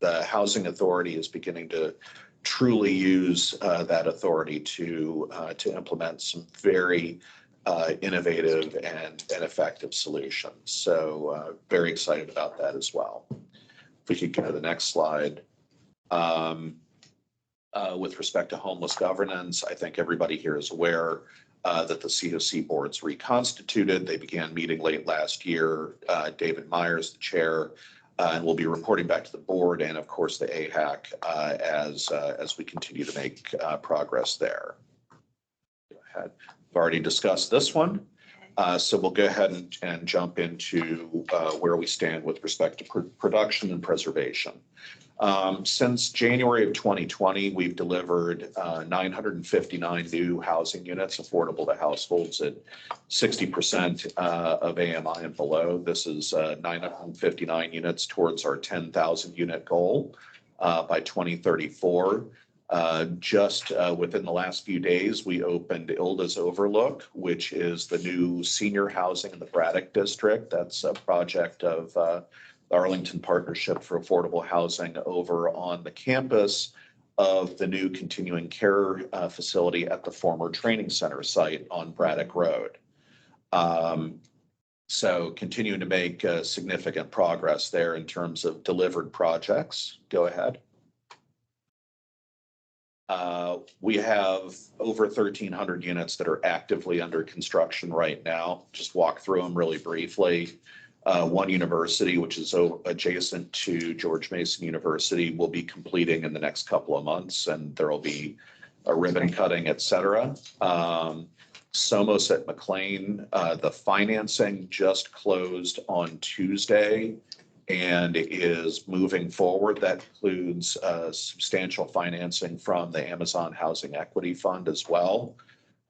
the Housing Authority is beginning to truly use that authority to implement some very innovative and effective solutions. So very excited about that as well. If we could go to the next slide. With respect to homeless governance, I think everybody here is aware that the COC board's reconstituted. They began meeting late last year. David Myers, the chair, and we'll be reporting back to the board and of course the AHAC as we continue to make progress there. Go ahead. I've already discussed this one. So we'll go ahead and jump into where we stand with respect to production and preservation. Since January of 2020, we've delivered 959 new housing units affordable to households at 60% of AMI and below. This is 959 units towards our 10,000 unit goal by 2034. Just within the last few days, we opened Ilda's Overlook, which is the new senior housing in the Braddock district. That's a project of the Arlington Partnership for Affordable Housing over on the campus of the new continuing care facility at the former training center site on Braddock Road. So continuing to make significant progress there in terms of delivered projects. Go ahead. We have over 1,300 units that are actively under construction right now. Just walk through them really briefly. One university, which is adjacent to George Mason University, will be completing in the next couple of months, and there will be a ribbon cutting, et cetera. Somos at McLean, the financing just closed on Tuesday and is moving forward. That includes substantial financing from the Amazon Housing Equity Fund as well.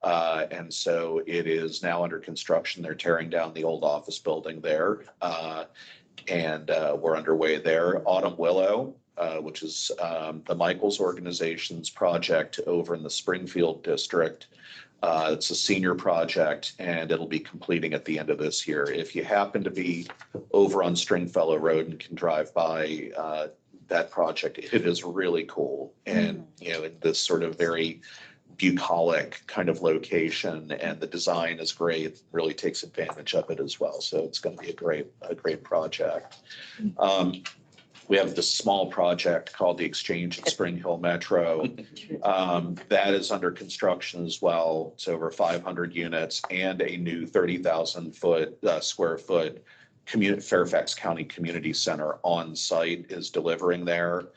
And so it is now under construction. They're tearing down the old office building there. And we're underway there. Autumn Willow, which is the Michaels organization's project over in the Springfield district. It's a senior project and it'll be completing at the end of this year. If you happen to be over on Stringfellow Road and can drive by that project, it is really cool. And, you know, this sort of very bucolic kind of location, and the design is great. It really takes advantage of it as well. So it's going to be a great project. We have this small project called the Exchange at Spring Hill Metro. That is under construction as well. It's over 500 units and a new 30,000 square foot Fairfax County Community Center on site is delivering there.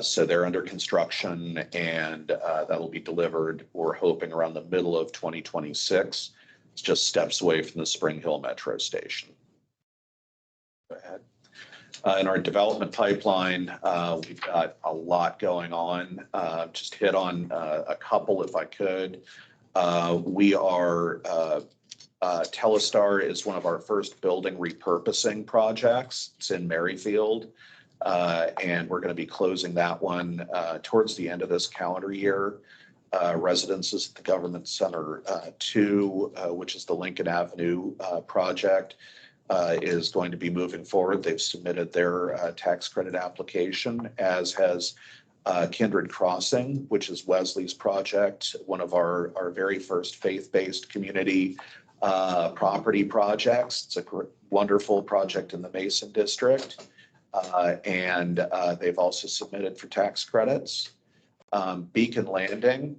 So they're under construction, and that'll be delivered, we're hoping, around the middle of 2026. It's just steps away from the Spring Hill Metro Station. Go ahead. In our development pipeline, we've got a lot going on. Just hit on a couple if I could. We are, Telestar is one of our first building repurposing projects. It's in Merrifield. And we're going to be closing that one towards the end of this calendar year. Residences at the Government Center 2, which is the Lincoln Avenue project, is going to be moving forward. They've submitted their tax credit application, as has Kindred Crossing, which is Wesley's project, one of our very first faith-based community property projects. It's a wonderful project in the Mason District. And they've also submitted for tax credits. Beacon Landing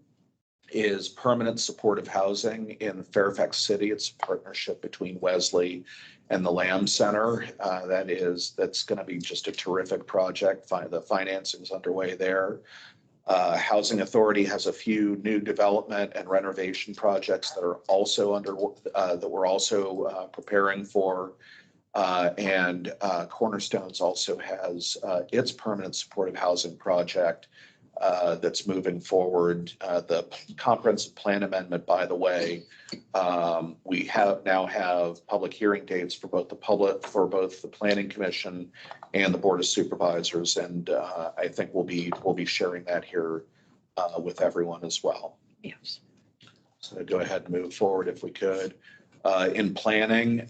is permanent supportive housing in Fairfax City. It's a partnership between Wesley and the Lamb Center. That's going to be just a terrific project. The financing is underway there. Housing Authority has a few new development and renovation projects that are also that we're also preparing for And Cornerstones also has its permanent supportive housing project that's moving forward. The comprehensive plan amendment, by the way, we now have public hearing dates for both the Planning Commission and the Board of Supervisors, and I think we'll be sharing that here with everyone as well. Yes. So go ahead and move forward if we could. In planning,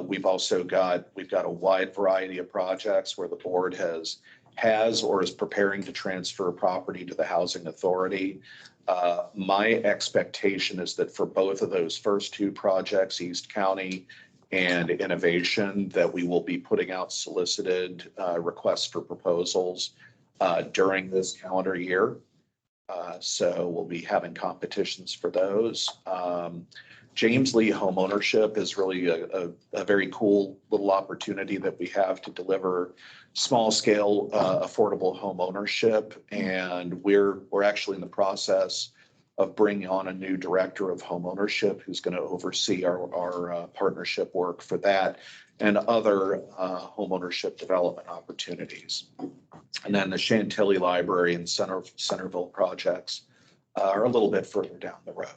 we've got a wide variety of projects where the board has or is preparing to transfer property to the housing authority. My expectation is that for both of those first two projects, East County and Innovation, that we will be putting out solicited requests for proposals during this calendar year. So we'll be having competitions for those. James Lee Homeownership is really a very cool little opportunity that we have to deliver small scale affordable home ownership. And we're actually in the process of bringing on a new director of home ownership who's going to oversee our partnership work for that and other home ownership development opportunities. And then the Chantilly Library and Centerville projects are a little bit further down the road.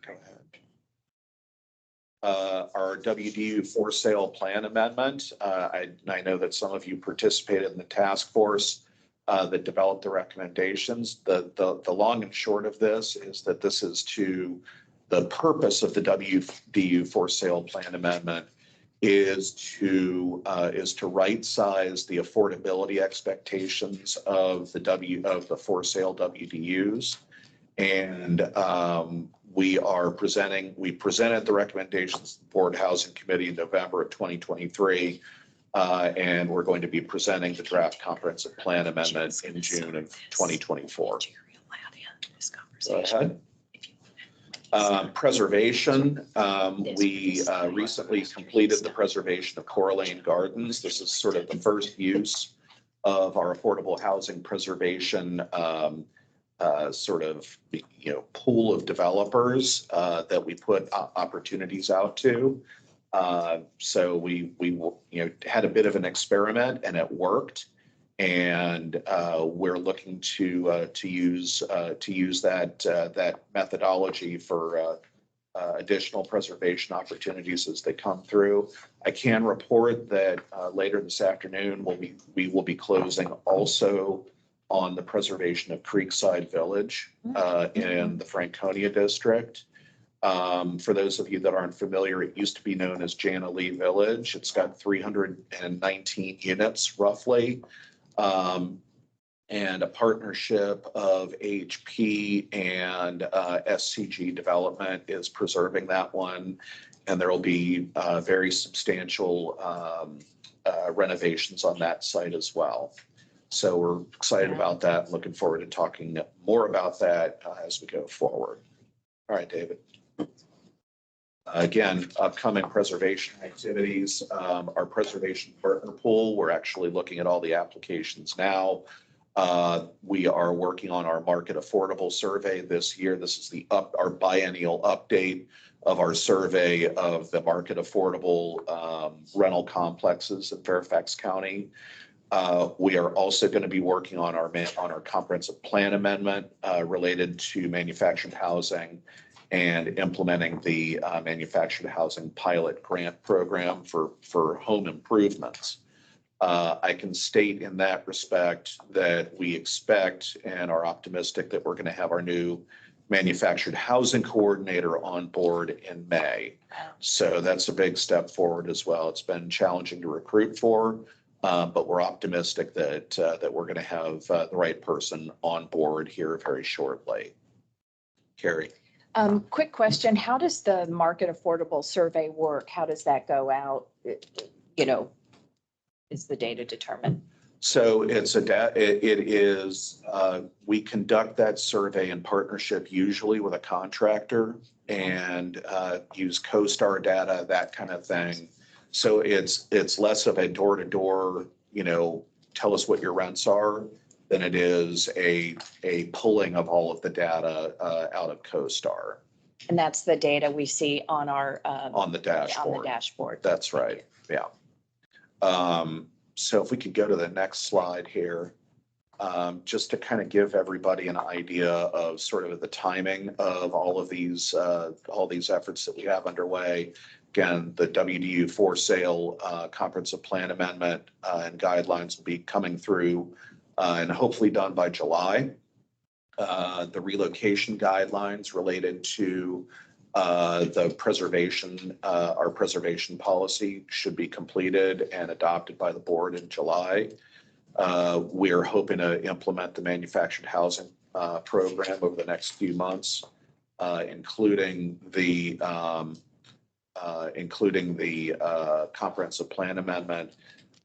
Go ahead. Our WDU for sale plan amendment. I know that some of you participated in the task force that developed the recommendations. The long and short of this is that this is the purpose of the WDU for sale plan amendment is to right size the affordability expectations of the for sale WDUs. And we presented the recommendations to the Board Housing Committee in November of 2023. And we're going to be presenting the draft comprehensive plan amendment in June of 2024. Go ahead. Preservation. We recently completed the preservation of Coraline Gardens. This is sort of the first use of our affordable housing preservation pool of developers that we put opportunities out to. So we had a bit of an experiment and it worked. And we're looking to use that methodology for additional preservation opportunities as they come through. I can report that later this afternoon we will be closing also on the preservation of Creekside Village in the Franconia district. For those of you that aren't familiar, it used to be known as Jana Lee Village. It's got 319 units roughly. And a partnership of AHP and SCG Development is preserving that one. And there will be very substantial renovations on that site as well. So we're excited about that. Looking forward to talking more about that as we go forward. All right, David. Again, upcoming preservation activities, our preservation partner pool, we're actually looking at all the applications now. We are working on our market affordable survey this year. This is our biennial update of our survey of the market affordable rental complexes in Fairfax County. We are also going to be working on our comprehensive plan amendment related to manufactured housing and implementing the manufactured housing pilot grant program for home improvements. I can state in that respect that we expect and are optimistic that we're going to have our new manufactured housing coordinator on board in May. So that's a big step forward as well. It's been challenging to recruit for, but we're optimistic that we're going to have the right person on board here very shortly. Carrie. Quick question. How does the market affordable survey work? How does that go out? Is the data determined? So we conduct that survey in partnership usually with a contractor and use CoStar data, that kind of thing. So it's less of a door-to-door, tell us what your rents are, than it is a pulling of all of the data out of CoStar. And that's the data we see on our on the dashboard. On the dashboard. That's right. Yeah. So if we could go to the next slide here, just to kind of give everybody an idea of sort of the timing of all these efforts that we have underway. Again, the WDU for sale comprehensive plan amendment and guidelines will be coming through and hopefully done by July. The relocation guidelines related to the preservation, our preservation policy should be completed and adopted by the board in July. We're hoping to implement the manufactured housing program over the next few months, including the comprehensive plan amendment.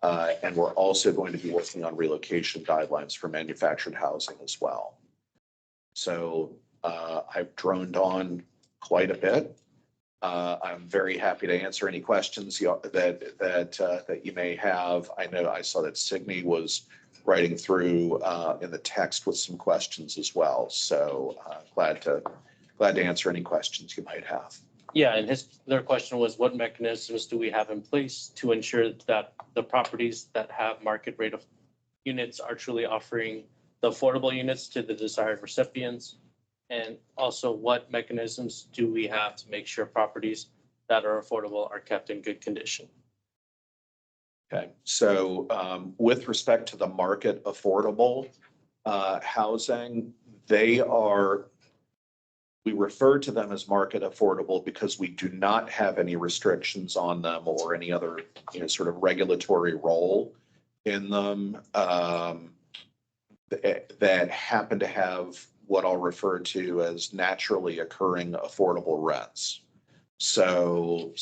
And we're also going to be working on relocation guidelines for manufactured housing as well. So I've droned on quite a bit. I'm very happy to answer any questions that you may have. I know I saw that Signe was writing through in the text with some questions as well. So glad to answer any questions you might have. Yeah, and their question was, what mechanisms do we have in place to ensure that the properties that have market rate of units are truly offering the affordable units to the desired recipients? And also, what mechanisms do we have to make sure properties that are affordable are kept in good condition? Okay, so with respect to the market affordable housing, we refer to them as market affordable because we do not have any restrictions on them or any other, sort of regulatory role in them that happen to have what I'll refer to as naturally occurring affordable rents. So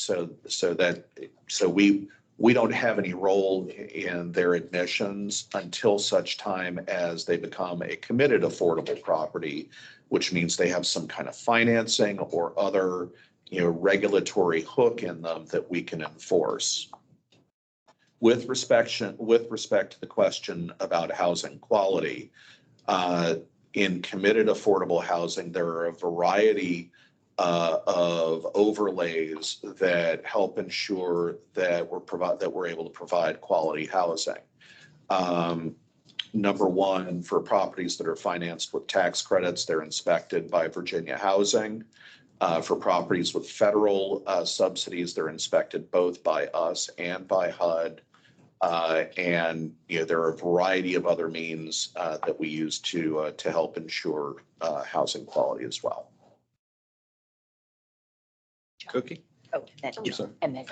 we don't have any role in their admissions until such time as they become a committed affordable property, which means they have some kind of financing or other, regulatory hook in them that we can enforce. With respect to the question about housing quality, in committed affordable housing, there are a variety of overlays that help ensure that we're able to provide quality housing. Number one, for properties that are financed with tax credits, they're inspected by Virginia Housing. For properties with federal subsidies, they're inspected both by us and by HUD. And there are a variety of other means that we use to help ensure housing quality as well. Cookie? Oh, and then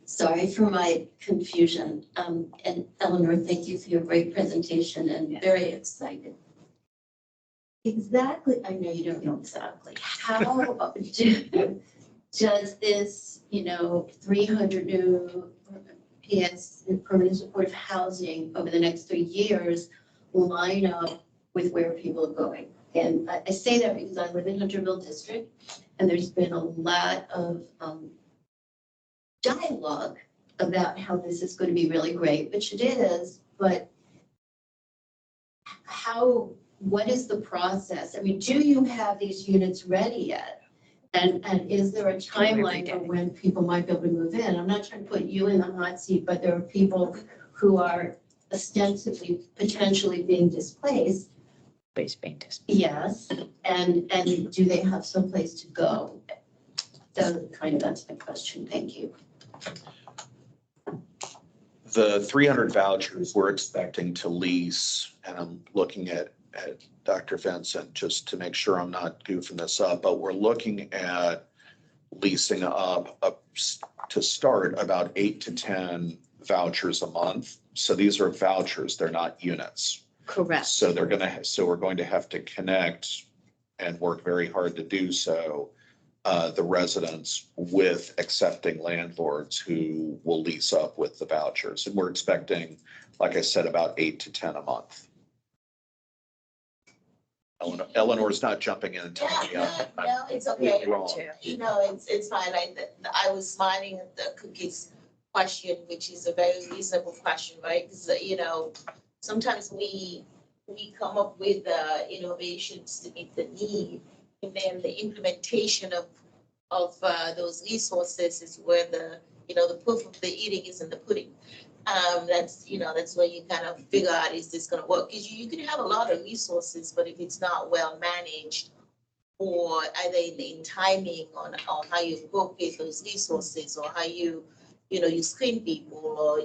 Sorry for my confusion. And Eleanor, thank you for your great presentation and very excited. Exactly, I know you don't know exactly. How does this, 300 new PS permanent supportive housing over the next 3 years line up with where people are going? And I say that because I live in Hunterville District, and there's been a lot of dialogue about how this is going to be really great, which it is, but what is the process? I mean, do you have these units ready yet? And is there a timeline for when people might be able to move in? I'm not trying to put you in the hot seat, but there are people who are ostensibly potentially being displaced. Yes, and do they have someplace to go? So that's my question. Thank you. The 300 vouchers we're expecting to lease, and I'm looking at Dr. Vincent just to make sure I'm not goofing this up, but we're looking at leasing up to start about 8 to 10 vouchers a month. So these are vouchers, they're not units. Correct. So we're going to have to connect and work very hard to do so, the residents with accepting landlords who will lease up with the vouchers. And we're expecting, like I said, about 8 to 10 a month. Eleanor's not jumping in and telling me. No, it's okay. Wrong. It's fine. I was smiling at the Cookie's question, which is a very reasonable question, right? Because, sometimes we come up with innovations to meet the need, and then the implementation of those resources is where the the proof of the eating is in the pudding. That's where you kind of figure out, is this gonna work? Because you can have a lot of resources, but if it's not well managed, or either in timing on how you appropriate those resources, or how you screen people, or,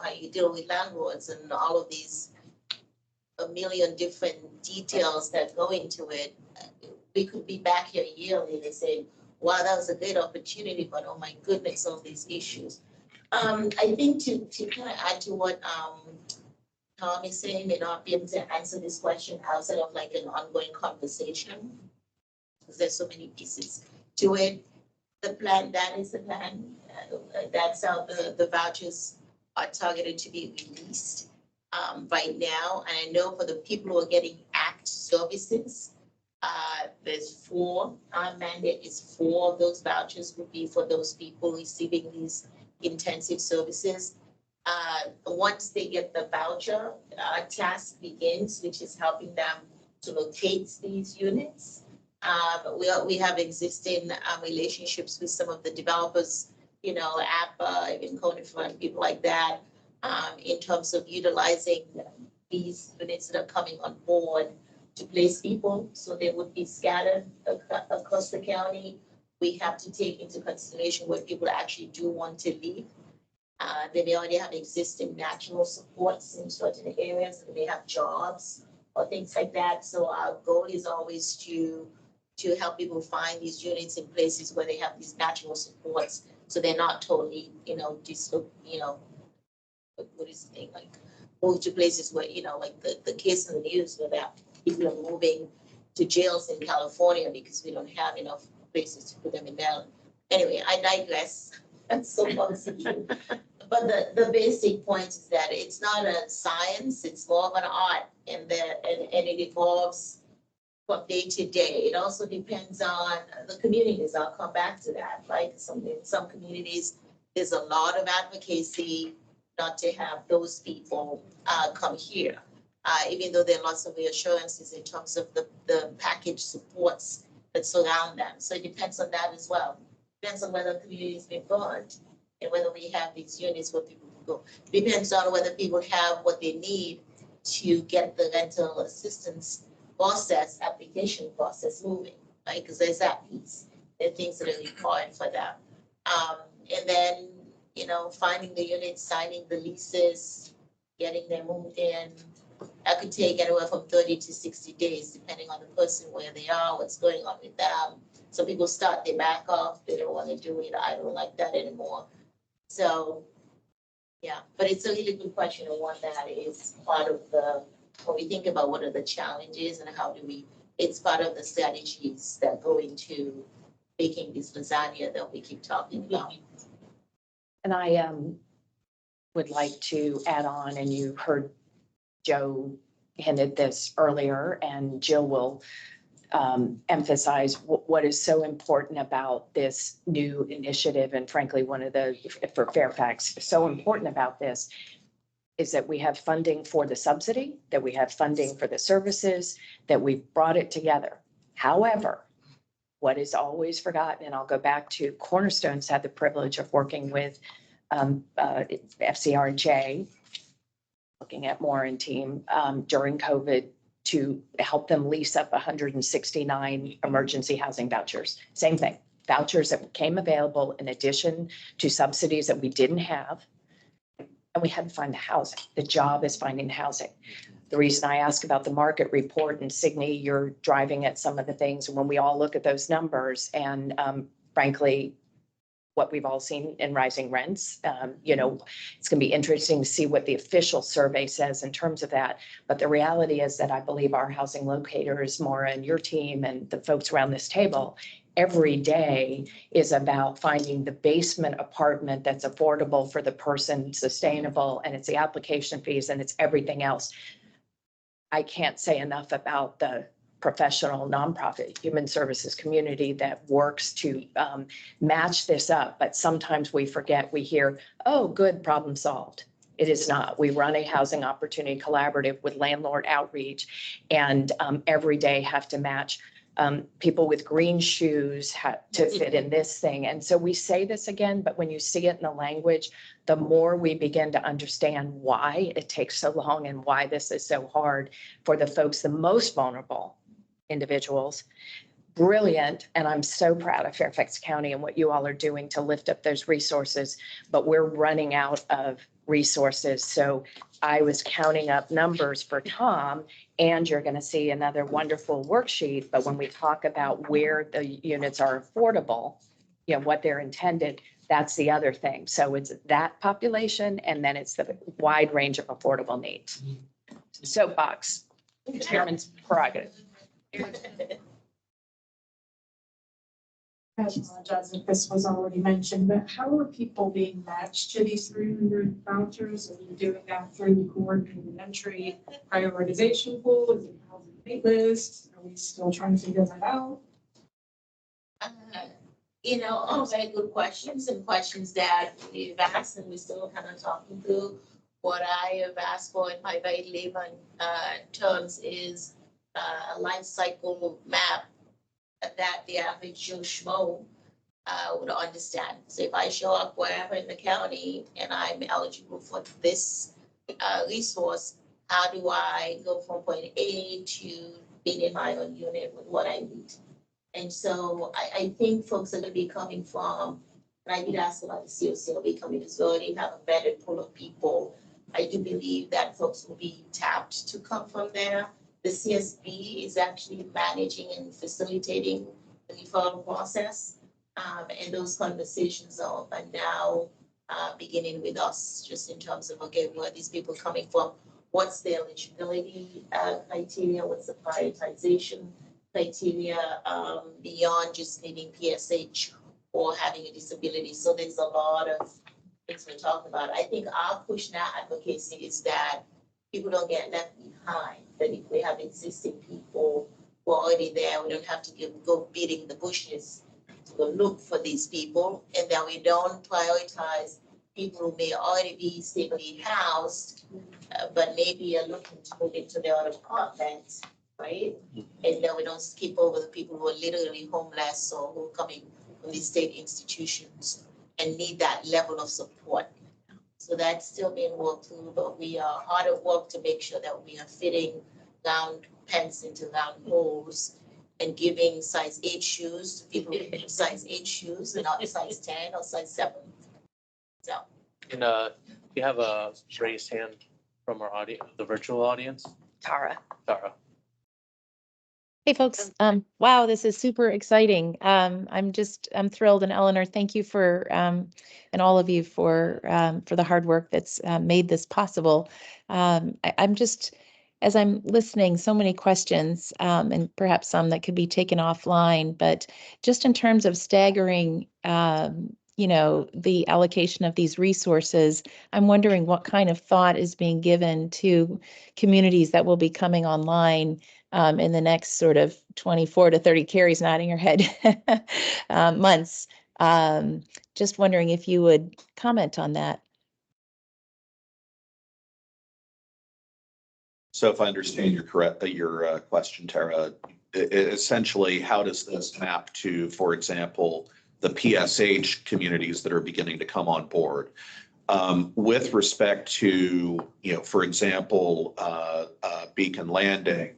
how you deal with landlords and all of these a million different details that go into it, we could be back here a year later saying, wow, that was a great opportunity, but oh my goodness, all these issues. I think to kind of add to what Tom is saying, may not be able to answer this question outside of like an ongoing conversation, because there's so many pieces to it. The plan, that is the plan. That's how the vouchers are targeted to be released right now. And I know for the people who are getting ACT services, there's 4, our mandate is 4 of those vouchers would be for those people receiving these intensive services. Once they get the voucher, our task begins, which is helping them to locate these units. We have existing relationships with some of the developers, APA, even Conifront, people like that, in terms of utilizing these units that are coming on board to place people, so they would be scattered across the county. We have to take into consideration where people actually do want to live. They may already have existing national supports in certain areas, they may have jobs or things like that. So our goal is always to help people find these units in places where they have these natural supports, so they're not totally, what is the thing, like move to places where, like the case in the news where that people are moving to jails in California because we don't have enough places to put them in Maryland. Anyway, I digress. That's so possible. But the basic point is that it's not a science, it's more of an art, and it evolves from day to day. It also depends on the communities. I'll come back to that. Like in some communities, there's a lot of advocacy not to have those people come here. Even though there are lots of reassurances in terms of the package supports that surround them. So it depends on that as well. Depends on whether the community has been burned and whether we have these units where people can go. Depends on whether people have what they need to get the rental assistance application process moving, right? Because there's that piece. There are things that are required for that. And then, finding the units, signing the leases, getting them moved in. That could take anywhere from 30 to 60 days, depending on the person, where they are, what's going on with them. So people start, they back off, they don't want to do it, I don't like that anymore. So, yeah, but it's a really good question, and one that is part of when we think about what are the challenges and how do it's part of the strategies that go into making this lasagna that we keep talking about. And I would like to add on, and you heard Joe hinted this earlier, and Jill will emphasize what is so important about this new initiative. And frankly, for Fairfax, so important about this is that we have funding for the subsidy, that we have funding for the services, that we've brought it together. However, what is always forgotten, and I'll go back to Cornerstone's had the privilege of working with FCRJ, looking at Moore team during COVID to help them lease up 169 emergency housing vouchers. Same thing, vouchers that became available in addition to subsidies that we didn't have. And we had to find the housing. The job is finding housing. The reason I ask about the market report, and Signe, you're driving at some of the things, and when we all look at those numbers and frankly, what we've all seen in rising rents, it's going to be interesting to see what the official survey says in terms of that. But the reality is that I believe our housing locators, Maura and your team and the folks around this table, every day is about finding the basement apartment that's affordable for the person, sustainable, and it's the application fees and it's everything else. I can't say enough about the professional nonprofit human services community that works to match this up. But sometimes we forget, we hear, oh, good, problem solved. It is not. We run a housing opportunity collaborative with landlord outreach, and every day have to match people with green shoes to fit in this thing. And so we say this again, but when you see it in the language, the more we begin to understand why it takes so long and why this is so hard for the folks, the most vulnerable individuals. Brilliant. And I'm so proud of Fairfax County and what you all are doing to lift up those resources, but we're running out of resources. So I was counting up numbers for Tom, and you're going to see another wonderful worksheet. But when we talk about where the units are affordable, you know, what they're intended, that's the other thing. So it's that population, and then it's the wide range of affordable needs. Soapbox, chairman's prerogative. I apologize if this was already mentioned, but how are people being matched to these 300 vouchers? Are you doing that through the coordinated entry prioritization pool? Is it housing wait list? Are we still trying to figure that out? You know, all very good questions and questions that we've asked and we're still kind of talking through. What I have asked for in my very layman terms is a life cycle map that the average Joe Schmo would understand. So if I show up wherever in the county and I'm eligible for this resource, how do I go from point A to being in my own unit with what I need? And so I think folks are going to be coming from, and I did ask about the COC, will be coming as well. They have a better pool of people. I do believe that folks will be tapped to come from there. The CSB is actually managing and facilitating the referral process. And those conversations are now beginning with us, just in terms of, okay, where are these people coming from? What's their eligibility criteria? What's the prioritization criteria beyond just needing PSH or having a disability? So there's a lot of things we're talking about. I think our push now advocacy is that people don't get left behind, that if we have existing people who are already there, we don't have to go beating the bushes to go look for these people, and that we don't prioritize people who may already be stably housed, but maybe are looking to move into their own apartment, right? And then we don't skip over the people who are literally homeless or who are coming from these state institutions and need that level of support. So that's still being worked through, but we are hard at work to make sure that we are fitting round pens into round holes and giving size 8 shoes to people who need size 8 shoes and not size 10 or size 7. So. And you have a raised hand from our audience, the virtual audience. Tara. Hey, folks. Wow, this is super exciting. I'm thrilled. And Eleanor, thank you for, and all of you for the hard work that's made this possible. I'm just, as I'm listening, so many questions, and perhaps some that could be taken offline, but just in terms of staggering, the allocation of these resources, I'm wondering what kind of thought is being given to communities that will be coming online in the next sort of 24 to 30 carries, nodding your head, months. Just wondering if you would comment on that. So if I understand your question, Tara, essentially, how does this map to, for example, the PSH communities that are beginning to come on board? With respect to, for example, Beacon Landing,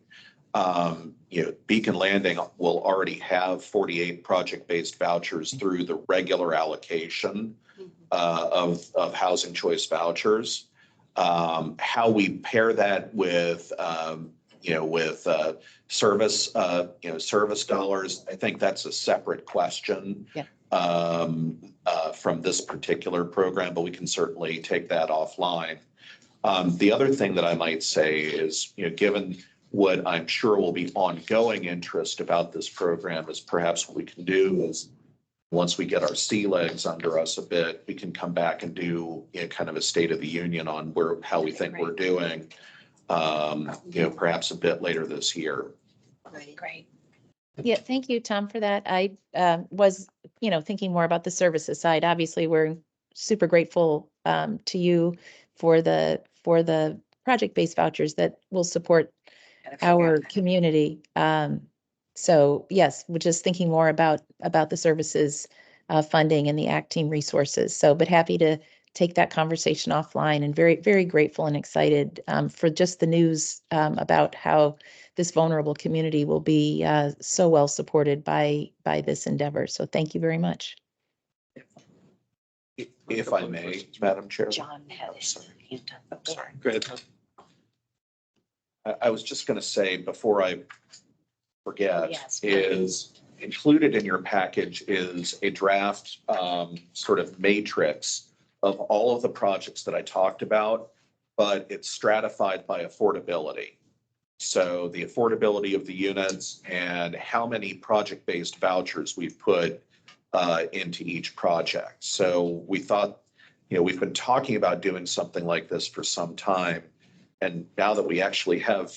Beacon Landing will already have 48 project-based vouchers through the regular allocation of housing choice vouchers. How we pair that with, service dollars, I think that's a separate question. Yeah. From this particular program, but we can certainly take that offline. The other thing that I might say is, given what I'm sure will be ongoing interest about this program, is perhaps what we can do is, once we get our sea legs under us a bit, we can come back and do kind of a state of the union on how we think we're doing, perhaps a bit later this year. Great. Yeah, thank you, Tom, for that. I was, thinking more about the services side. Obviously, we're super grateful to you for the project-based vouchers that will support our community. So yes, we're just thinking more about the services funding and the ACT team resources. So, but happy to take that conversation offline, and very, very grateful and excited for just the news about how this vulnerable community will be so well supported by this endeavor. So thank you very much. If I may, Madam Chair. John had his hand up. Sorry, go ahead. I was just going to say, before I forget, Yes. is included in your package is a draft sort of matrix of all of the projects that I talked about, but it's stratified by affordability. So the affordability of the units and how many project-based vouchers we've put into each project. So we thought, we've been talking about doing something like this for some time. And now that we actually have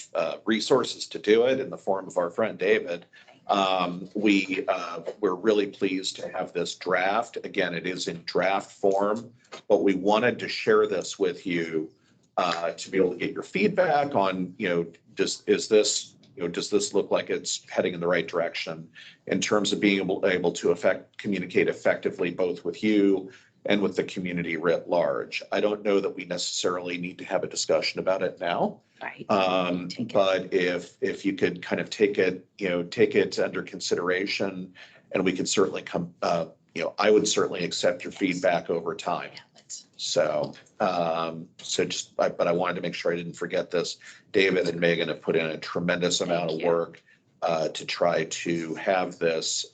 resources to do it in the form of our friend David, we're really pleased to have this draft. Again, it is in draft form, but we wanted to share this with you to be able to get your feedback on, does this look like it's heading in the right direction in terms of being able to communicate effectively both with you and with the community writ large. I don't know that we necessarily need to have a discussion about it now. Right. But if you could kind of take it under consideration, and we could certainly I would certainly accept your feedback over time. So, but I wanted to make sure I didn't forget this. David and Megan have put in a tremendous amount of work to try to have this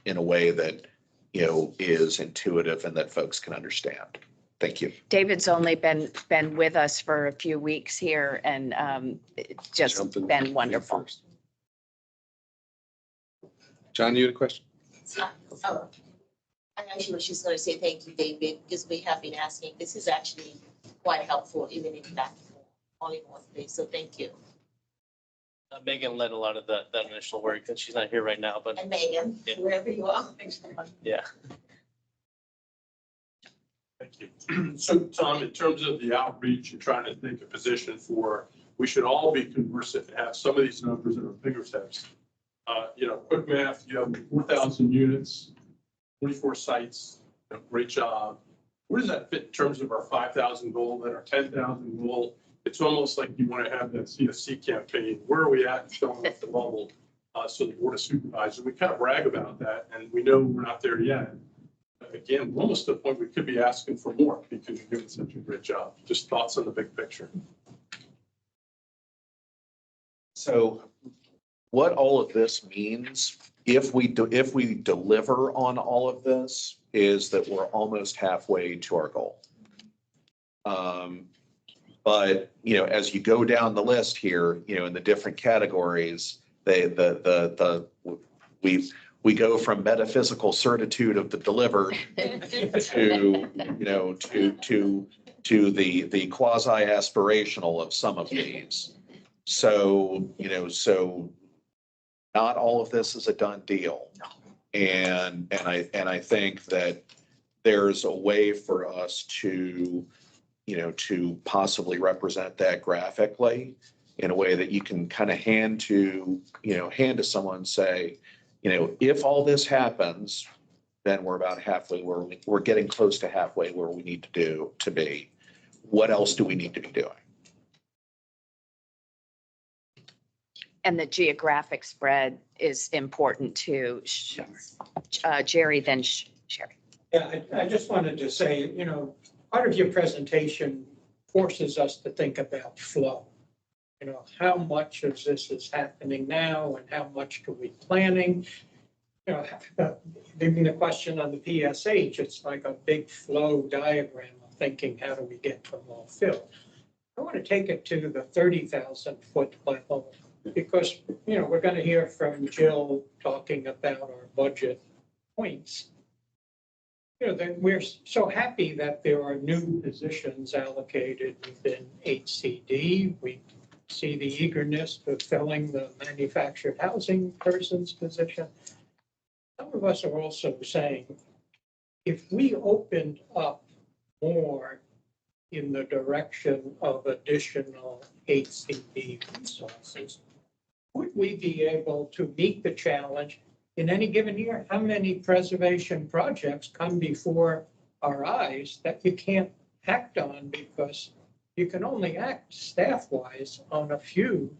in a way that, is intuitive and that folks can understand. Thank you. David's only been with us for a few weeks here, and it's just been wonderful. John, you had a question? Oh, I actually was just going to say thank you, David, because we have been asking. This is actually quite helpful, even in that all in one place. So thank you. Megan led a lot of that initial work, and she's not here right now, but. And Megan, wherever you are. Thanks very much. Yeah. Thank you. So Tom, in terms of the outreach, you're trying to take a position for, we should all be conversant and have some of these numbers at our fingertips. Quick math, you have 4,000 units, 24 sites, great job. Where does that fit in terms of our 5,000 goal and our 10,000 goal? It's almost like you want to have that CSC campaign. Where are we at filling up the bubble? So the Board of Supervisors, we kind of brag about that, and we know we're not there yet. But again, we're almost to the point we could be asking for more because you're doing such a great job. Just thoughts on the big picture. So what all of this means, if we deliver on all of this, is that we're almost halfway to our goal. But as you go down the list here, in the different categories, we go from metaphysical certitude of the delivered to the quasi aspirational of some of these. So not all of this is a done deal. And I think that there's a way for us to possibly represent that graphically in a way that you can kind of hand to someone and say, if all this happens, then we're about halfway where we're getting close to halfway where we need to be. What else do we need to be doing? And the geographic spread is important too. Jerry, then Sherry. Yeah, I just wanted to say, part of your presentation forces us to think about flow. How much of this is happening now and how much are we planning? Maybe the question on the PSH, it's like a big flow diagram of thinking, how do we get from all fill? I want to take it to the 30,000 foot level because, we're going to hear from Jill talking about our budget points. We're so happy that there are new positions allocated within HCD. We see the eagerness for filling the manufactured housing person's position. Some of us are also saying, if we opened up more in the direction of additional HCD resources, would we be able to meet the challenge in any given year? How many preservation projects come before our eyes that you can't act on because you can only act staff-wise on a few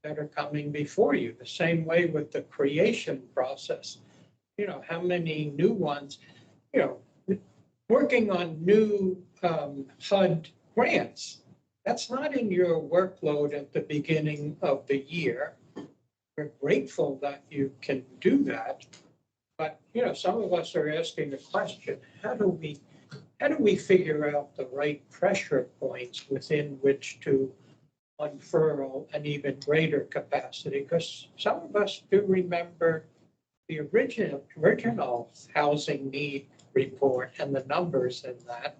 that are coming before you? The same way with the creation process. You know, how many new ones, you know, working on new HUD grants. That's not in your workload at the beginning of the year. We're grateful that you can do that. But, you know, some of us are asking the question, how do we figure out the right pressure points within which to unfurl an even greater capacity? Because some of us do remember the original housing need report and the numbers in that.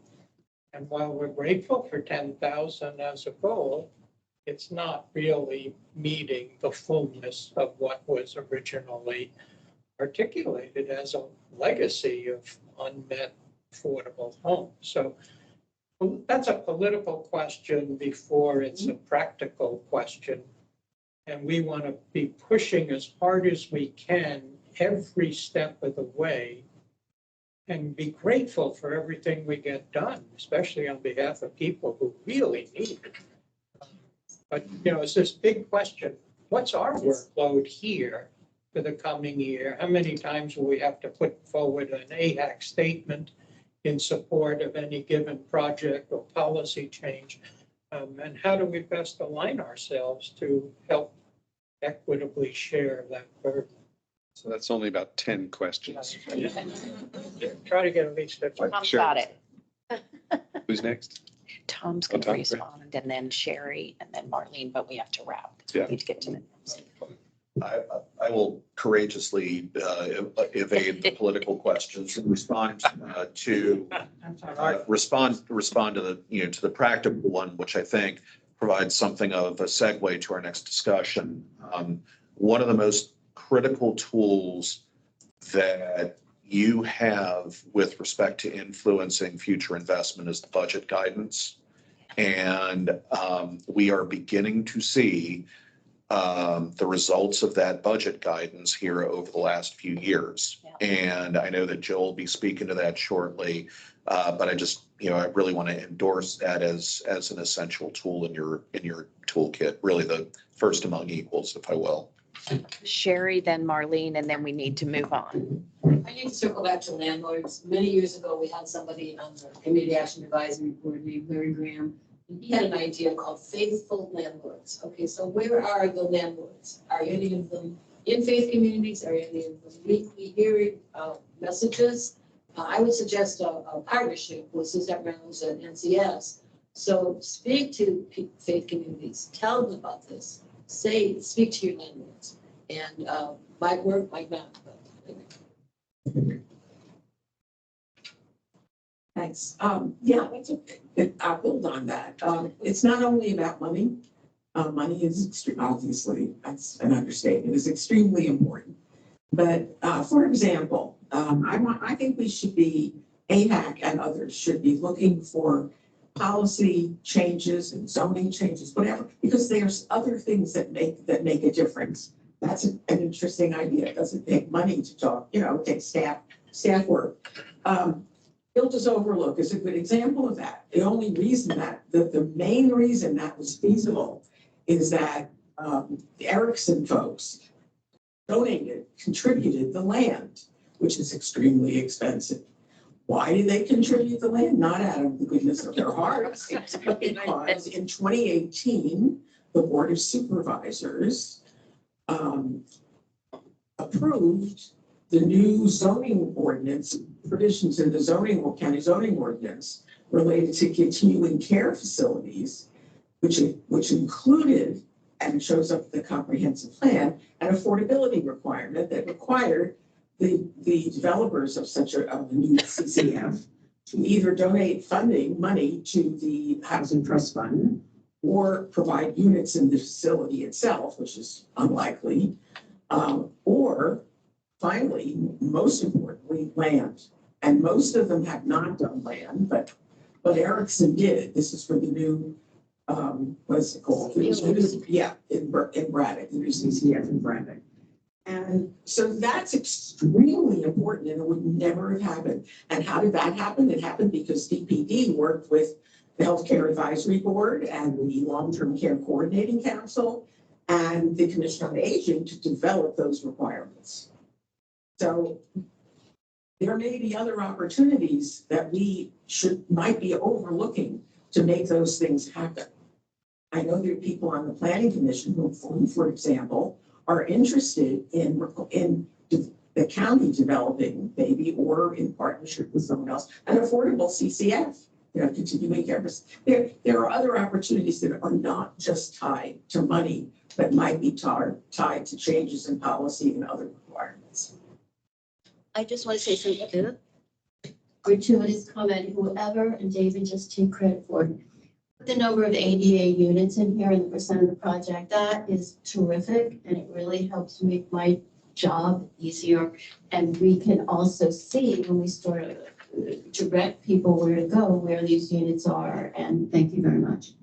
And while we're grateful for 10,000 as a goal, it's not really meeting the fullness of what was originally articulated as a legacy of unmet affordable homes. So that's a political question before it's a practical question. And we want to be pushing as hard as we can every step of the way and be grateful for everything we get done, especially on behalf of people who really need it. But, you know, it's this big question. What's our workload here for the coming year? How many times will we have to put forward an AHAC statement in support of any given project or policy change? And how do we best align ourselves to help equitably share that burden? So that's only about 10 questions. Try to get at least 50. Tom's got it. Who's next? Tom's Oh, going to Tom, respond, and then Sherry, and then Marlene, but we have to wrap. Yeah. We need to get to the. I will courageously evade the political questions and respond to the, you know, to the practical one, which I think provides something of a segue to our next discussion. One of the most critical tools that you have with respect to influencing future investment is the budget guidance. And we are beginning to see the results of that budget guidance here over the last few years. Yeah. And I know that Jill will be speaking to that shortly, but I just, you know, I really want to endorse that as an essential tool in your toolkit, really the first among equals, if I will. Sherry, then Marlene, and then we need to move on. I need to circle back to landlords. Many years ago, we had somebody on the Community Action Advisory Board named Larry Graham. And he had an idea called faithful landlords. Okay, so where are the landlords? Are any of them in faith communities? Are any of them weekly hearing messages? I would suggest a partnership with Suzette Reynolds and NCS. So speak to faith communities, tell them about this. Speak to your landlords, and might work, might not. Thanks. Yeah, that's okay. I'll build on that. It's not only about money. Money is obviously, that's an understatement, is extremely important. But for example, I think we should be, AHAC and others should be looking for policy changes and zoning changes, whatever, because there's other things that make a difference. That's an interesting idea. It doesn't take money to talk, you know, it takes staff work. Builders Overlook is a good example of that. The only reason that, the main reason that was feasible is that the Erickson folks contributed the land, which is extremely expensive. Why did they contribute the land? Not out of the goodness of their hearts, but because in 2018, the Board of Supervisors approved the new zoning ordinance, provisions in the county zoning ordinance related to continuing care facilities, which included, and it shows up in the comprehensive plan, an affordability requirement that required the developers of such a new CCF to either donate money to the Housing Trust Fund or provide units in the facility itself, which is unlikely, or finally, most importantly, land. And most of them have not done land, but Erickson did. This is for the new what's it called? Yeah, in Braddock, the new CCF in Braddock. And so that's extremely important and it would never have happened. And how did that happen? It happened because DPD worked with the Healthcare Advisory Board and the Long-Term Care Coordinating Council and the Commission on Aging to develop those requirements. So there may be other opportunities that we might be overlooking to make those things happen. I know there are people on the Planning Commission who, for example, are interested in the county developing maybe or in partnership with someone else, an affordable CCF, continuing care. There are other opportunities that are not just tied to money, but might be tied to changes in policy and other requirements. I just want to say something. Gratuitous comment, whoever, and David, just take credit for it. The number of ADA units in here and the percent of the project, that is terrific. And it really helps make my job easier. And we can also see when we start to direct people where to go, where these units are. And thank you very much.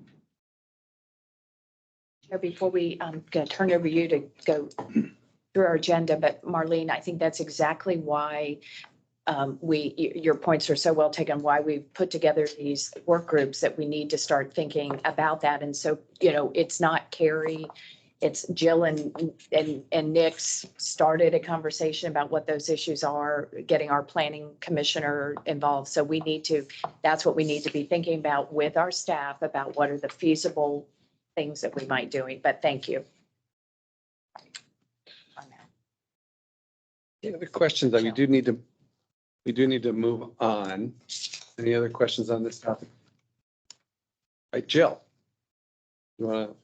Before we gonna turn over you to go through our agenda, but Marlene, I think that's exactly why your points are so well taken, why we've put together these work groups, that we need to start thinking about that. And so, it's not Carrie, it's Jill and Nick's started a conversation about what those issues are, getting our planning commissioner involved. So that's what we need to be thinking about with our staff, about what are the feasible things that we might do. But thank you. Any other questions? We do need to move on. Any other questions on this topic? All right, Jill, you want to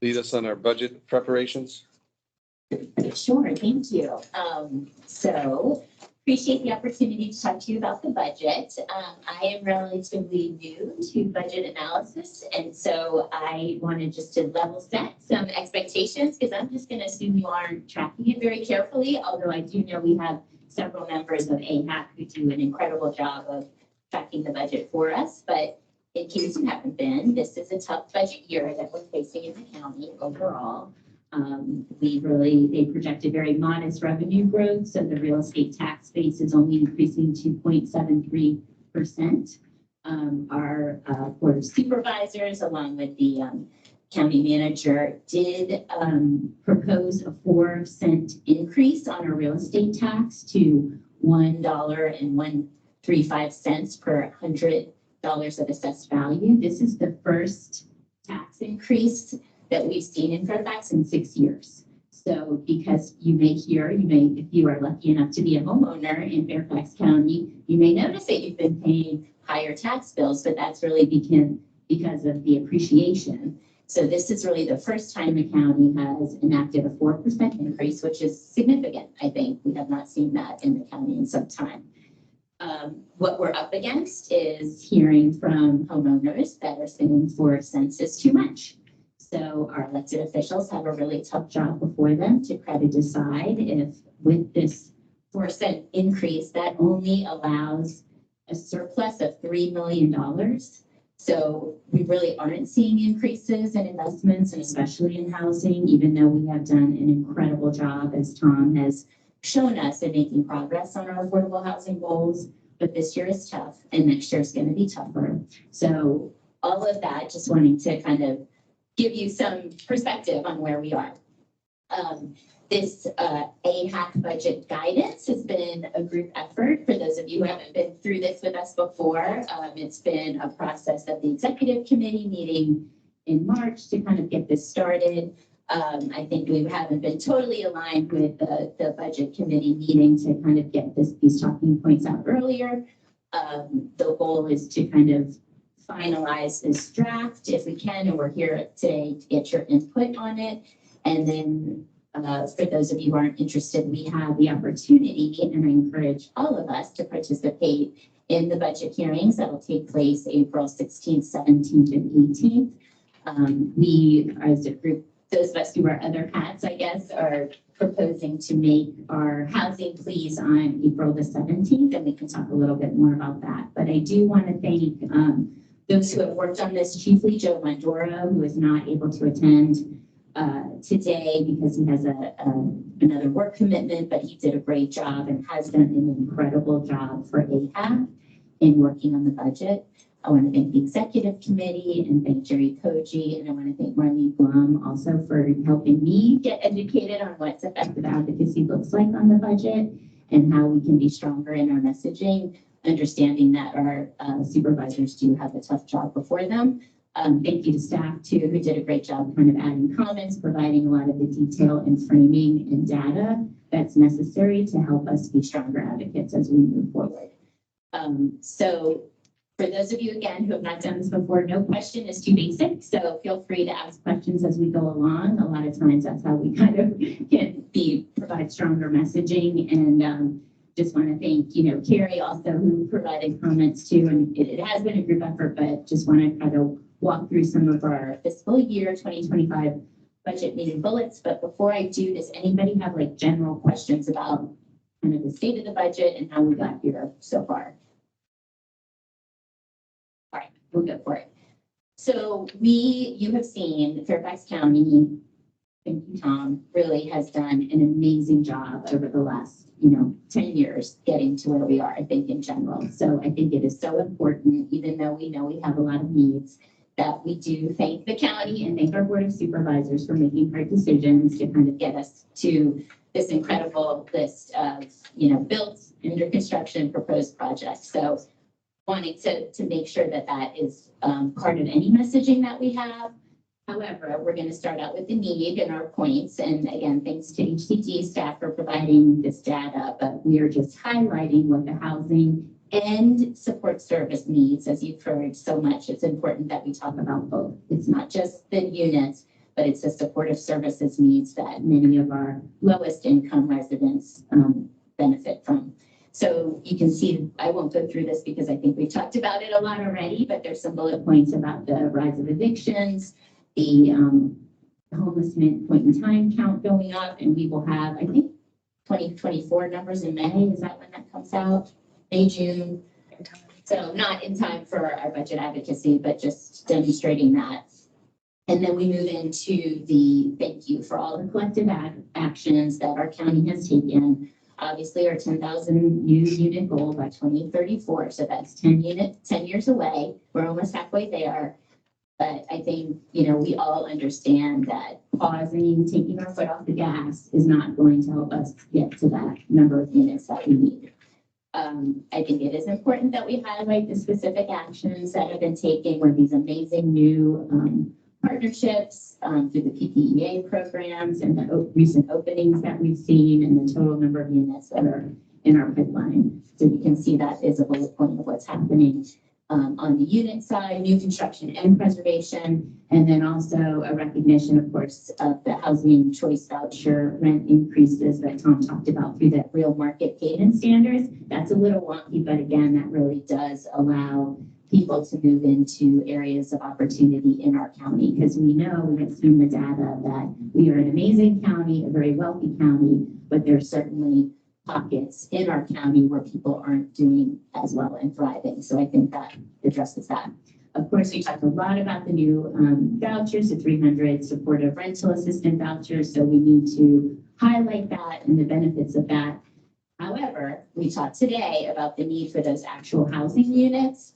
lead us on our budget preparations? Sure, thank you. So appreciate the opportunity to talk to you about the budget. I am relatively new to budget analysis, and so I wanted just to level set some expectations because I'm just going to assume you aren't tracking it very carefully, although I do know we have several members of AHAC who do an incredible job of tracking the budget for us. But in case you haven't been, this is a tough budget year that we're facing in the county overall. They projected very modest revenue growth. So the real estate tax base is only increasing 2.73%. Our Board of Supervisors, along with the county manager, did propose a 4-cent increase on our real estate tax to $1.135 per $100 of assessed value. This is the first tax increase that we've seen in Fairfax in 6 years. So because if you are lucky enough to be a homeowner in Fairfax County, you may notice that you've been paying higher tax bills, but that's really because of the appreciation. So this is really the first time the county has enacted a 4% increase, which is significant. I think we have not seen that in the county in some time. What we're up against is hearing from homeowners that are saying 4 cents is too much. So our elected officials have a really tough job before them to try to decide if with this 4-cent increase that only allows a surplus of $3 million. So we really aren't seeing increases in investments, and especially in housing, even though we have done an incredible job, as Tom has shown us, in making progress on our affordable housing goals. But this year is tough and next year is going to be tougher. So all of that, just wanting to kind of give you some perspective on where we are. This AHAC budget guidance has been a group effort. For those of you who haven't been through this with us before, it's been a process of the executive committee meeting in March to kind of get this started. I think we haven't been totally aligned with the budget committee meeting to kind of get these talking points out earlier. The goal is to kind of finalize this draft if we can, and we're here today to get your input on it. And then for those of you who aren't interested, we have the opportunity, and I encourage all of us to participate in the budget hearings that will take place April 16th, 17th, and 18th. We, as a group, those of us who wear other hats, I guess, are proposing to make our housing pleas on April the 17th, and we can talk a little bit more about that. But I do want to thank those who have worked on this, chiefly Joe Mondoro, who is not able to attend today because he has another work commitment, but he did a great job and has done an incredible job for AHAC in working on the budget. I want to thank the executive committee and thank Jerry Koji, and I want to thank Marlene Blum also for helping me get educated on what effective advocacy looks like on the budget and how we can be stronger in our messaging, understanding that our supervisors do have a tough job before them. Thank you to staff too, who did a great job kind of adding comments, providing a lot of the detail and framing and data that's necessary to help us be stronger advocates as we move forward. So for those of you, again, who have not done this before, no question is too basic. So feel free to ask questions as we go along. A lot of times that's how we kind of can provide stronger messaging. And just want to thank, Carrie also, who provided comments too. And it has been a group effort, but just want to kind of walk through some of our fiscal year 2025 budget meeting bullets. But before I do, does anybody have like general questions about kind of the state of the budget and how we got here so far? All right, we'll go for it. So you have seen Fairfax County, thank you, Tom, really has done an amazing job over the last 10 years getting to where we are, I think, in general. So I think it is so important, even though we know we have a lot of needs, that we do thank the county and thank our board of supervisors for making hard decisions to kind of get us to this incredible list of, built, under construction, proposed projects. So wanting to make sure that that is part of any messaging that we have. However, we're going to start out with the need and our points. And again, thanks to HCD staff for providing this data, but we are just highlighting what the housing and support service needs. As you've heard so much, it's important that we talk about both. It's not just the units, but it's the supportive services needs that many of our lowest income residents benefit from. So you can see, I won't go through this because I think we've talked about it a lot already, but there's some bullet points about the rise of evictions, the homelessness point in time count going up, and we will have, I think, 2024 numbers in May. Is that when that comes out? May, June. So not in time for our budget advocacy, but just demonstrating that. And then we move into the thank you for all the collective actions that our county has taken. Obviously, our 10,000 new unit goal by 2034. So that's 10 years away. We're almost halfway there. But I think, we all understand that pausing, taking our foot off the gas is not going to help us get to that number of units that we need. I think it is important that we highlight the specific actions that have been taken with these amazing new partnerships through the PPEA programs and the recent openings that we've seen and the total number of units that are in our pipeline. So you can see that is a bullet point of what's happening on the unit side, new construction and preservation, and then also a recognition, of course, of the housing choice voucher rent increases that Tom talked about through that real market cadence standards. That's a little wonky, but again, that really does allow people to move into areas of opportunity in our county, because we know, we have seen the data that we are an amazing county, a very wealthy county, but there's certainly pockets in our county where people aren't doing as well and thriving. So I think that addresses that. Of course, we talked a lot about the new vouchers, the 300 supportive rental assistance vouchers. So we need to highlight that and the benefits of that. However, we talked today about the need for those actual housing units.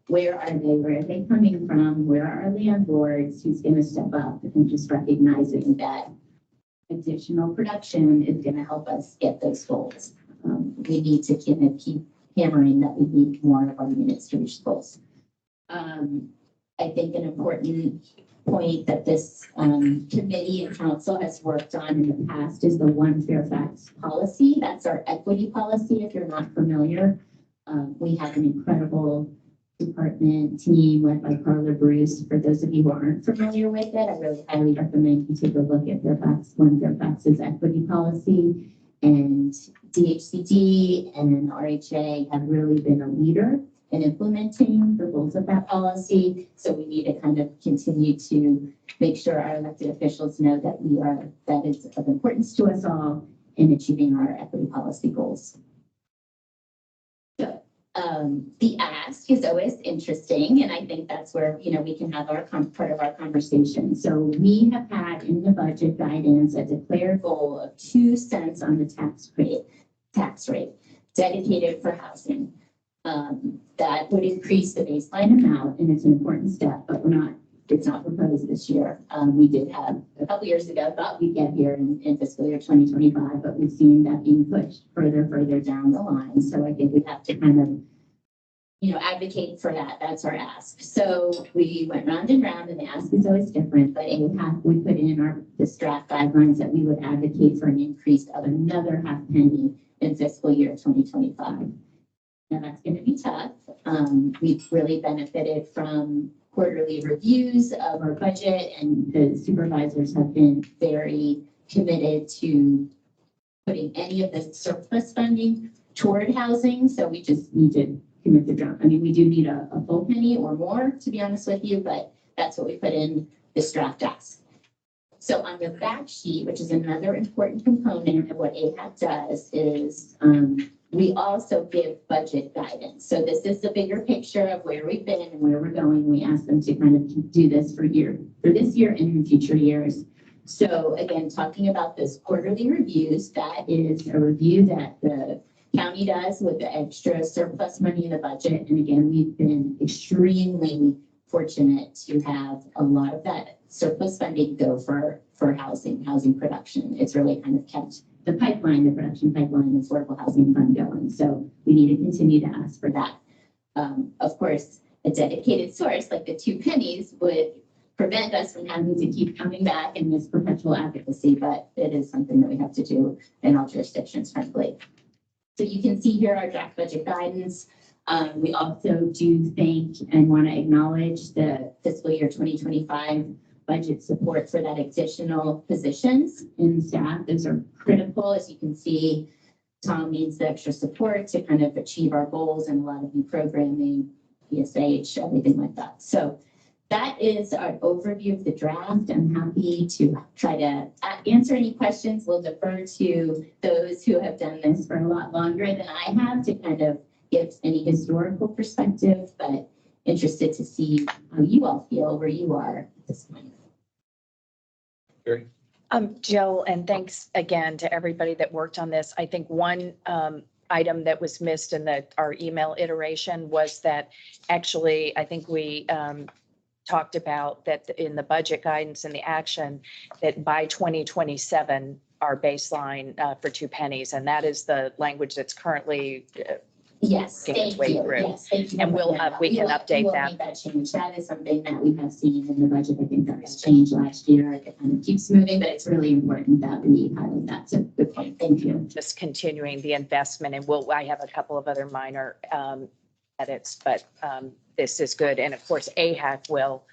Where are they? Where are they coming from? Where are our landlords? Who's going to step up? And just recognizing that additional production is going to help us get those goals. We need to kind of keep hammering that we need more of our units to reach goals. I think an important point that this committee and council has worked on in the past is the One Fairfax policy. That's our equity policy. If you're not familiar, we have an incredible department team led by Carla Bruce. For those of you who aren't familiar with it, I really highly recommend you take a look at One Fairfax's equity policy. And DHCD and RHA have really been a leader in implementing the goals of that policy. So we need to kind of continue to make sure our elected officials know that it's of importance to us all in achieving our equity policy goals. So The ask is always interesting, and I think that's where, we can have our part of our conversation. So we have had in the budget guidance a declared goal of 2 cents on the tax rate dedicated for housing. That would increase the baseline amount, and it's an important step, but it's not proposed this year. We did have a couple years ago, thought we'd get here in fiscal year 2025, but we've seen that being pushed further down the line. So I think we have to kind of, advocate for that. That's our ask. So we went round and round, and the ask is always different, but AHAC, we put in this draft guidelines that we would advocate for an increase of another half penny in fiscal year 2025. Now that's going to be tough. We've really benefited from quarterly reviews of our budget, and the supervisors have been very committed to putting any of the surplus funding toward housing. So we just need to commit the drum. I mean, we do need a full penny or more, to be honest with you, but that's what we put in this draft ask. So on the back sheet, which is another important component of what AHAC does, is we also give budget guidance. So this is the bigger picture of where we've been and where we're going. We ask them to kind of do this for this year and in future years. So again, talking about those quarterly reviews, that is a review that the county does with the extra surplus money in the budget. And again, we've been extremely fortunate to have a lot of that surplus funding go for housing production. It's really kind of kept the production pipeline, and affordable housing fund going. So we need to continue to ask for that. Of course, a dedicated source like the 2 pennies would prevent us from having to keep coming back in this perpetual advocacy, but it is something that we have to do in all jurisdictions, frankly. So you can see here our draft budget guidance. We also do thank and want to acknowledge the fiscal year 2025 budget support for that additional positions in staff. Those are critical. As you can see, Tom needs the extra support to kind of achieve our goals and a lot of new programming, PSH, everything like that. So that is our overview of the draft. I'm happy to try to answer any questions. We'll defer to those who have done this for a lot longer than I have to kind of give any historical perspective, but interested to see how you all feel where you are at this point. Very. Jill, and thanks again to everybody that worked on this. I think one item that was missed in our email iteration was that actually, I think we talked about that in the budget guidance and the action that by 2027, our baseline for 2 pennies, and that is the language that's currently Yes, working its thank way you. through. Yes, thank you. And we can update that. Make that change. That is something that we have seen in the budget. I think that was changed last year. It kind of keeps moving, but it's really important that we highlight that. So good point. Thank you. Just continuing the investment, and I have a couple of other minor edits, but this is good. And of course, AHAC will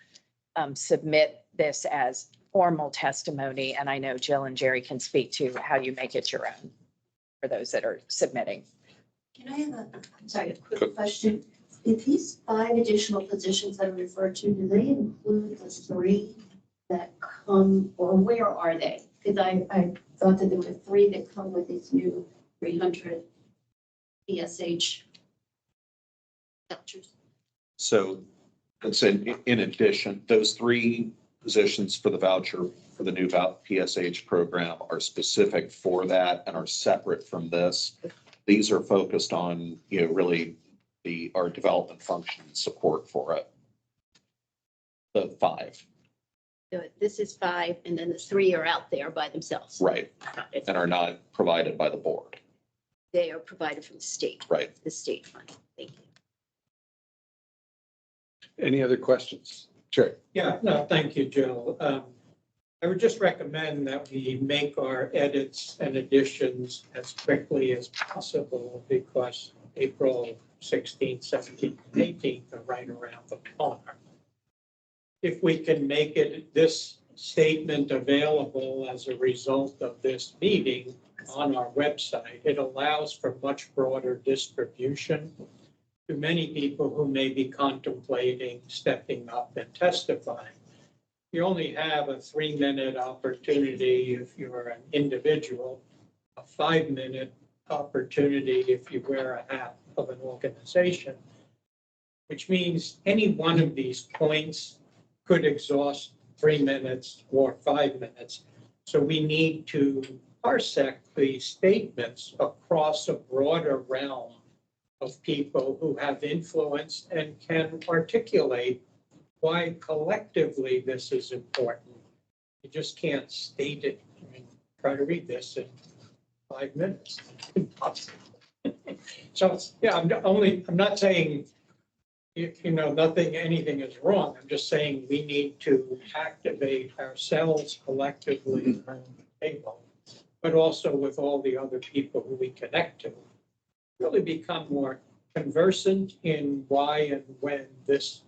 submit this as formal testimony. And I know Jill and Jerry can speak to how you make it your own for those that are submitting. Can I have a quick question? If these 5 additional positions that are referred to, do they include the 3 that come, or where are they? Because I thought that there were 3 that come with these new 300 PSH vouchers. So it's in addition, those 3 positions for the voucher for the new PSH program are specific for that and are separate from this. These are focused on, really our development function support for it. The 5. So this is 5, and then the 3 are out there by themselves. Right. And are not provided by the board. They are provided from the state. Right. The state fund. Thank you. Any other questions? Sure. Yeah, no, thank you, Jill. I would just recommend that we make our edits and additions as quickly as possible because April 16th, 17th, and 18th are right around the corner. If we can make this statement available as a result of this meeting on our website, it allows for much broader distribution to many people who may be contemplating stepping up and testifying. You only have a 3-minute opportunity if you're an individual, a 5-minute opportunity if you wear a hat of an organization, which means any one of these points could exhaust 3 minutes or 5 minutes. So we need to parsec the statements across a broader realm of people who have influence and can articulate why collectively this is important. You just can't state it. I mean, try to read this in 5 minutes. So, yeah, I'm not saying, anything is wrong. I'm just saying we need to activate ourselves collectively around the table, but also with all the other people who we connect to, really become more conversant in why and when this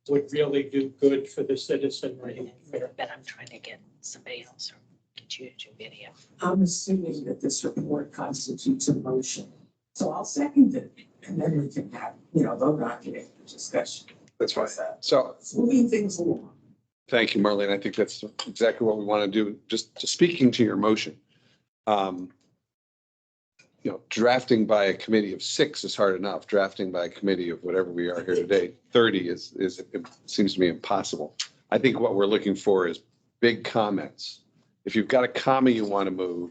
would really do good for the citizenry. But I'm trying to get somebody else or get you to do video. I'm assuming that this report constitutes a motion, so I'll second it, and then we can have, vote on it after discussion. That's fine. So It's moving things along. thank you, Marlene. I think that's exactly what we want to do. Just speaking to your motion. Drafting by a committee of 6 is hard enough. Drafting by a committee of whatever we are here today, 30 it seems to me impossible. I think what we're looking for is big comments. If you've got a comma you want to move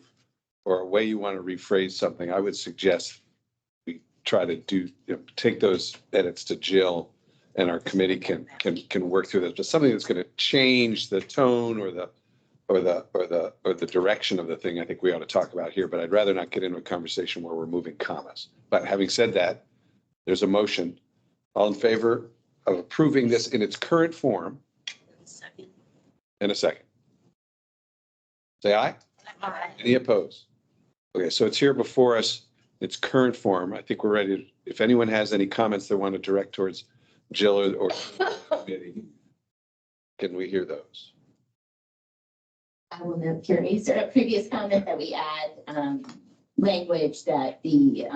or a way you want to rephrase something, I would suggest we try to take those edits to Jill and our committee can work through this. But something that's going to change the tone or the direction of the thing, I think we ought to talk about here, but I'd rather not get into a conversation where we're moving commas. But having said that, there's a motion. All in favor of approving this in its current form? In a second. Say aye. Aye. Any opposed? Okay, so it's here before us, its current form. I think we're ready. If anyone has any comments they want to direct towards Jill or committee, can we hear those? I will note Carrie's previous comment that we add language that the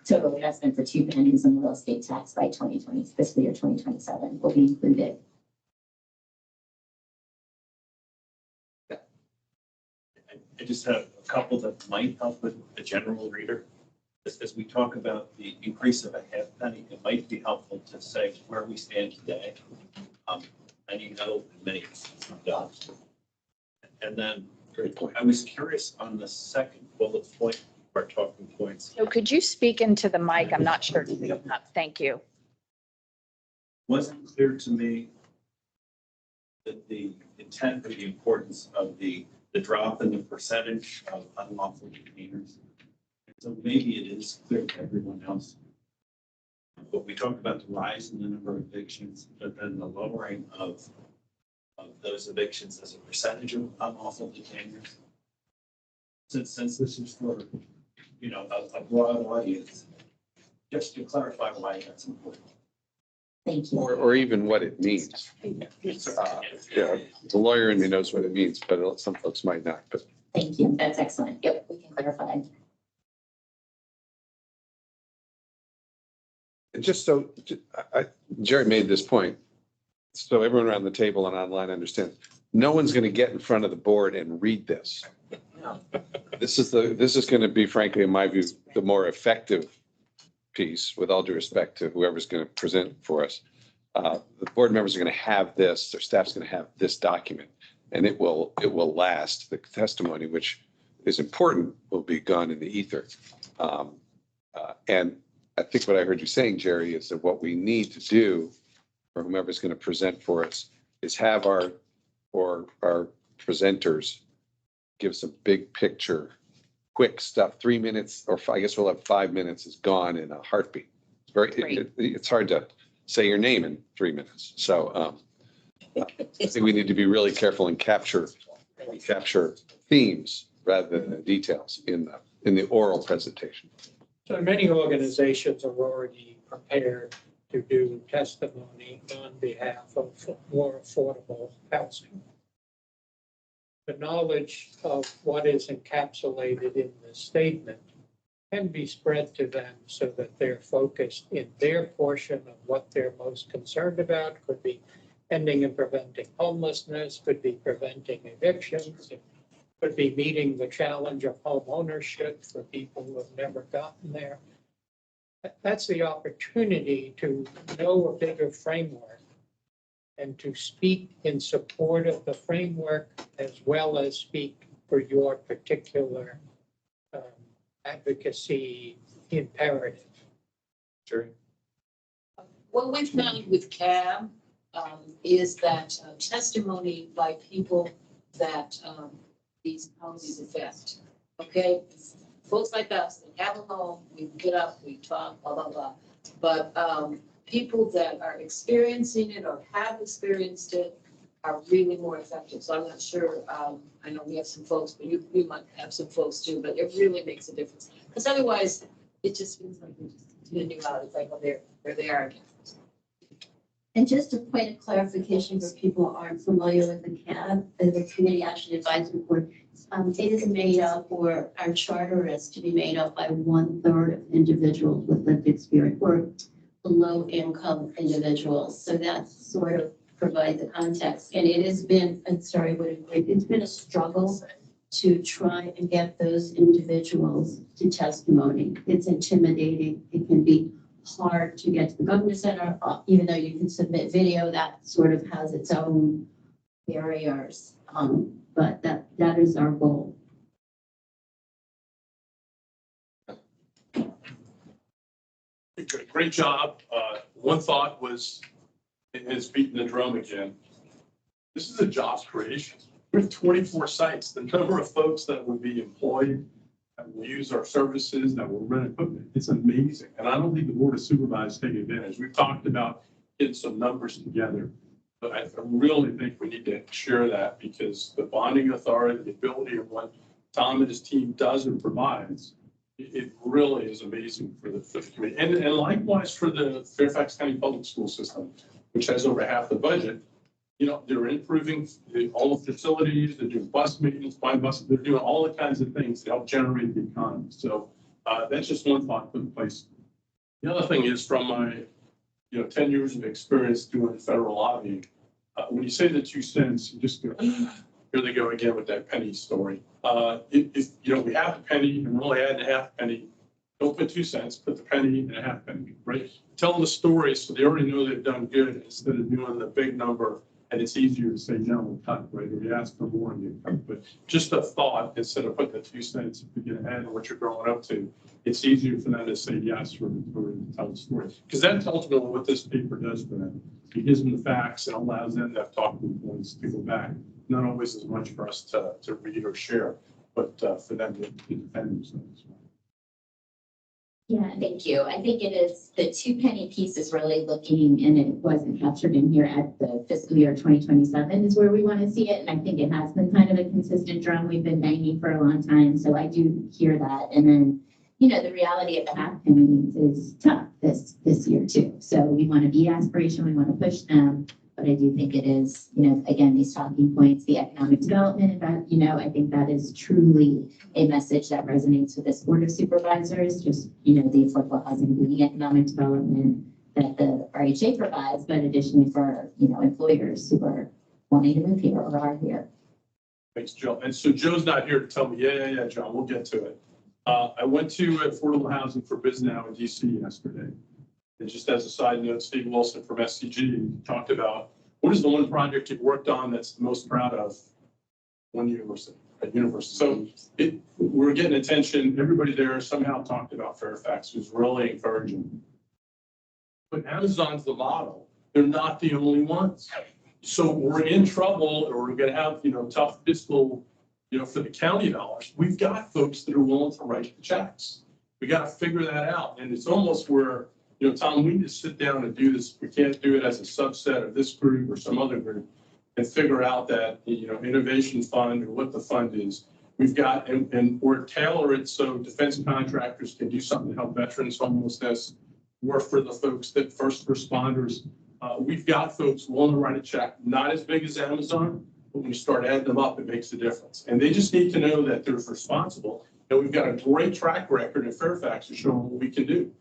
total adjustment for 2 pennies in the real estate tax by 2020, fiscal year 2027 will be included. I just have a couple that might help with the general reader. As we talk about the increase of a half penny, it might be helpful to say where we stand today. And many don't. And then Great point. I was curious on the second bullet point, our talking points. So could you speak into the mic? I'm not sure. Thank you. Wasn't clear to me that the intent or the importance of the drop in the percentage of unlawful detainers. So maybe it is clear to everyone else. But we talked about the rise in the number of evictions, but then the lowering of those evictions as a percentage of unlawful detainers. Since this is for, a broad audience, just to clarify why that's important. Thank you. Or even what it means. The lawyer in me knows what it means, but some folks might not. But Thank you. That's excellent. Yep, we can clarify. just so, Jerry made this point, so everyone around the table and online understands, no one's going to get in front of the board and read this. This is going to be, frankly, in my view, the more effective piece, with all due respect to whoever's going to present for us. The board members are going to have this, their staff's going to have this document, and it will last. The testimony, which is important, will be gone in the ether. And I think what I heard you saying, Jerry, is that what we need to do, or whomever's going to present for us, is have our presenters give some big picture, quick stuff. 3 minutes, or I guess we'll have 5 minutes, is gone in a heartbeat. It's hard to say your name in 3 minutes. So I think we need to be really careful and capture themes rather than the details in the oral presentation. So many organizations are already prepared to do testimony on behalf of more affordable housing. The knowledge of what is encapsulated in the statement can be spread to them so that they're focused in their portion of what they're most concerned about. Could be ending and preventing homelessness, could be preventing evictions, it could be meeting the challenge of home ownership for people who have never gotten there. That's the opportunity to know a bigger framework and to speak in support of the framework as well as speak for your particular advocacy imperative. Sure. What we found with CAB is that testimony by people that these policies affect, okay? Folks like us that have a home, we get up, we talk, blah, blah, blah. But people that are experiencing it or have experienced it are really more effective. So I'm not sure, I know we have some folks, but you might have some folks too, but it really makes a difference. Because otherwise, it just feels like we just continue out. It's like, oh, there they are again. And just a point of clarification for people who aren't familiar with the CAB, the Community Action Advisory Board, it is made up, or our charter is to be made up by 1/3 of individuals with lived experience or low income individuals. So that sort of provides the context. And it has been, I'm sorry, it's been a struggle to try and get those individuals to testimony. It's intimidating. It can be hard to get to the government center, even though you can submit video, that sort of has its own barriers. But that is our goal. Great job. One thought was, is beating the drum again. This is a jobs creation. We have 24 sites. The number of folks that would be employed, that will use our services, that will rent equipment, it's amazing. And I don't think the Board of Supervisors take advantage. We've talked about getting some numbers together, but I really think we need to share that, because the bonding authority, the ability of what Tom and his team does and provides, it really is amazing for the community. And likewise for the Fairfax County Public School System, which has over half the budget. You know, they're improving all the facilities, they're doing bus maintenance, buying buses, they're doing all the kinds of things to help generate the economy. So that's just one thought put in place. The other thing is, from my 10 years of experience doing federal lobbying, when you say the 2 cents, you just go, here they go again with that penny story. If we have a penny and we're only adding a half penny, don't put 2 cents, put the penny and a half penny, right? Tell them the story so they already know they've done good, instead of doing the big number. And it's easier to say, no, we'll cut, right? Or you ask for more and you cut. But just a thought, instead of putting the 2 cents to get ahead of what you're growing up to, it's easier for them to say yes or to tell the story. Because that's ultimately what this paper does for them. It gives them the facts and allows them to have talking points to go back. Not always as much for us to read or share, but for them to defend themselves. Yeah, thank you. I think it is, the 2 penny piece is really looking, and it wasn't captured in here, at the fiscal year 2027 is where we want to see it. And I think it has been kind of a consistent drum we've been banging for a long time. So I do hear that. And then, the reality of the half penny is tough this year too. So we want to be aspirational, we want to push them. But I do think it is, again, these talking points, the economic development, I think that is truly a message that resonates with this Board of Supervisors, just, the affordable housing being economic development that the RHA provides, but additionally for, employers who are wanting to move here or are here. Thanks, Joe. And so Joe's not here to tell me, yeah, John, we'll get to it. I went to Affordable Housing for Biz Now in DC yesterday. And just as a side note, Steve Wilson from SCG talked about, what is the one project you've worked on that's the most proud of? One university, at university. So we're getting attention. Everybody there somehow talked about Fairfax, was really encouraging. But Amazon's the model. They're not the only ones. So we're in trouble, or we're going to have, tough fiscal, for the county dollars. We've got folks that are willing to write the checks. We got to figure that out. And it's almost where, Tom, we need to sit down and do this. We can't do it as a subset of this group or some other group, and figure out that, innovation fund or what the fund is. We've got, and we're tailor it so defense contractors can do something to help veterans homelessness, or for the folks that first responders. We've got folks willing to write a check, not as big as Amazon, but when you start adding them up, it makes a difference. And they just need to know that they're responsible. And we've got a great track record at Fairfax to show them what we can do,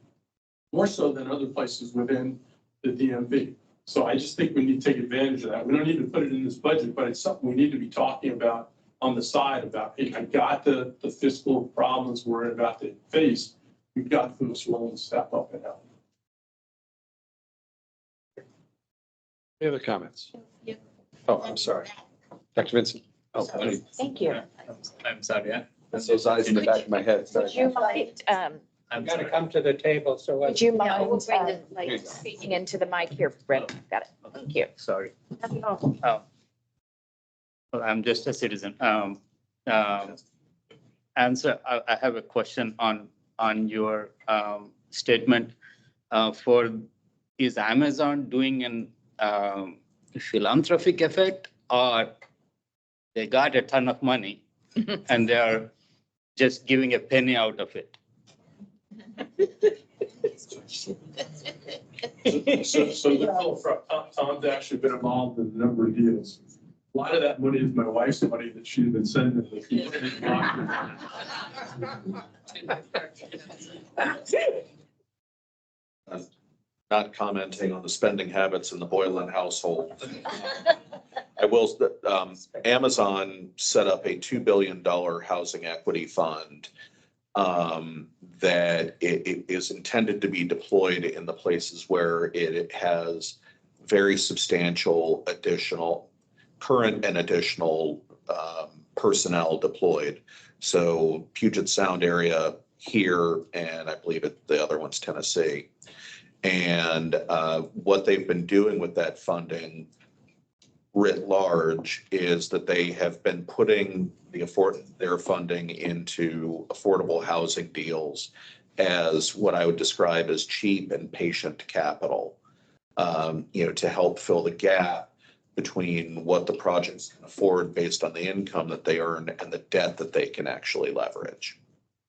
more so than other places within the DMV. So I just think we need to take advantage of that. We don't need to put it in this budget, but it's something we need to be talking about on the side about, hey, I got the fiscal problems we're about to face, we've got those loans step up and help. Any other comments? Oh, I'm sorry. Dr. Vincent? Oh, Thank you. I'm sorry, yeah. that's those eyes in the back of my head. Sorry. Would you mind, I've got to come to the table, so. would you mind, Here you like, go. speaking into the mic here, Brett? Got it. Thank you. Sorry. Well, I'm just a citizen. Answer, I have a question on your statement. Is Amazon doing an philanthropic effort, or they got a ton of money and they're just giving a penny out of it? Tom's actually been involved in a number of deals. A lot of that money is my wife's money that she's been sending to the community. Not commenting on the spending habits in the Boylan household. I will, Amazon set up a $2 billion housing equity fund that it is intended to be deployed in the places where it has very substantial additional, current and additional personnel deployed. So Puget Sound area here, and I believe the other one's Tennessee. And what they've been doing with that funding writ large is that they have been putting their funding into affordable housing deals as what I would describe as cheap and patient capital, to help fill the gap between what the projects can afford based on the income that they earn and the debt that they can actually leverage.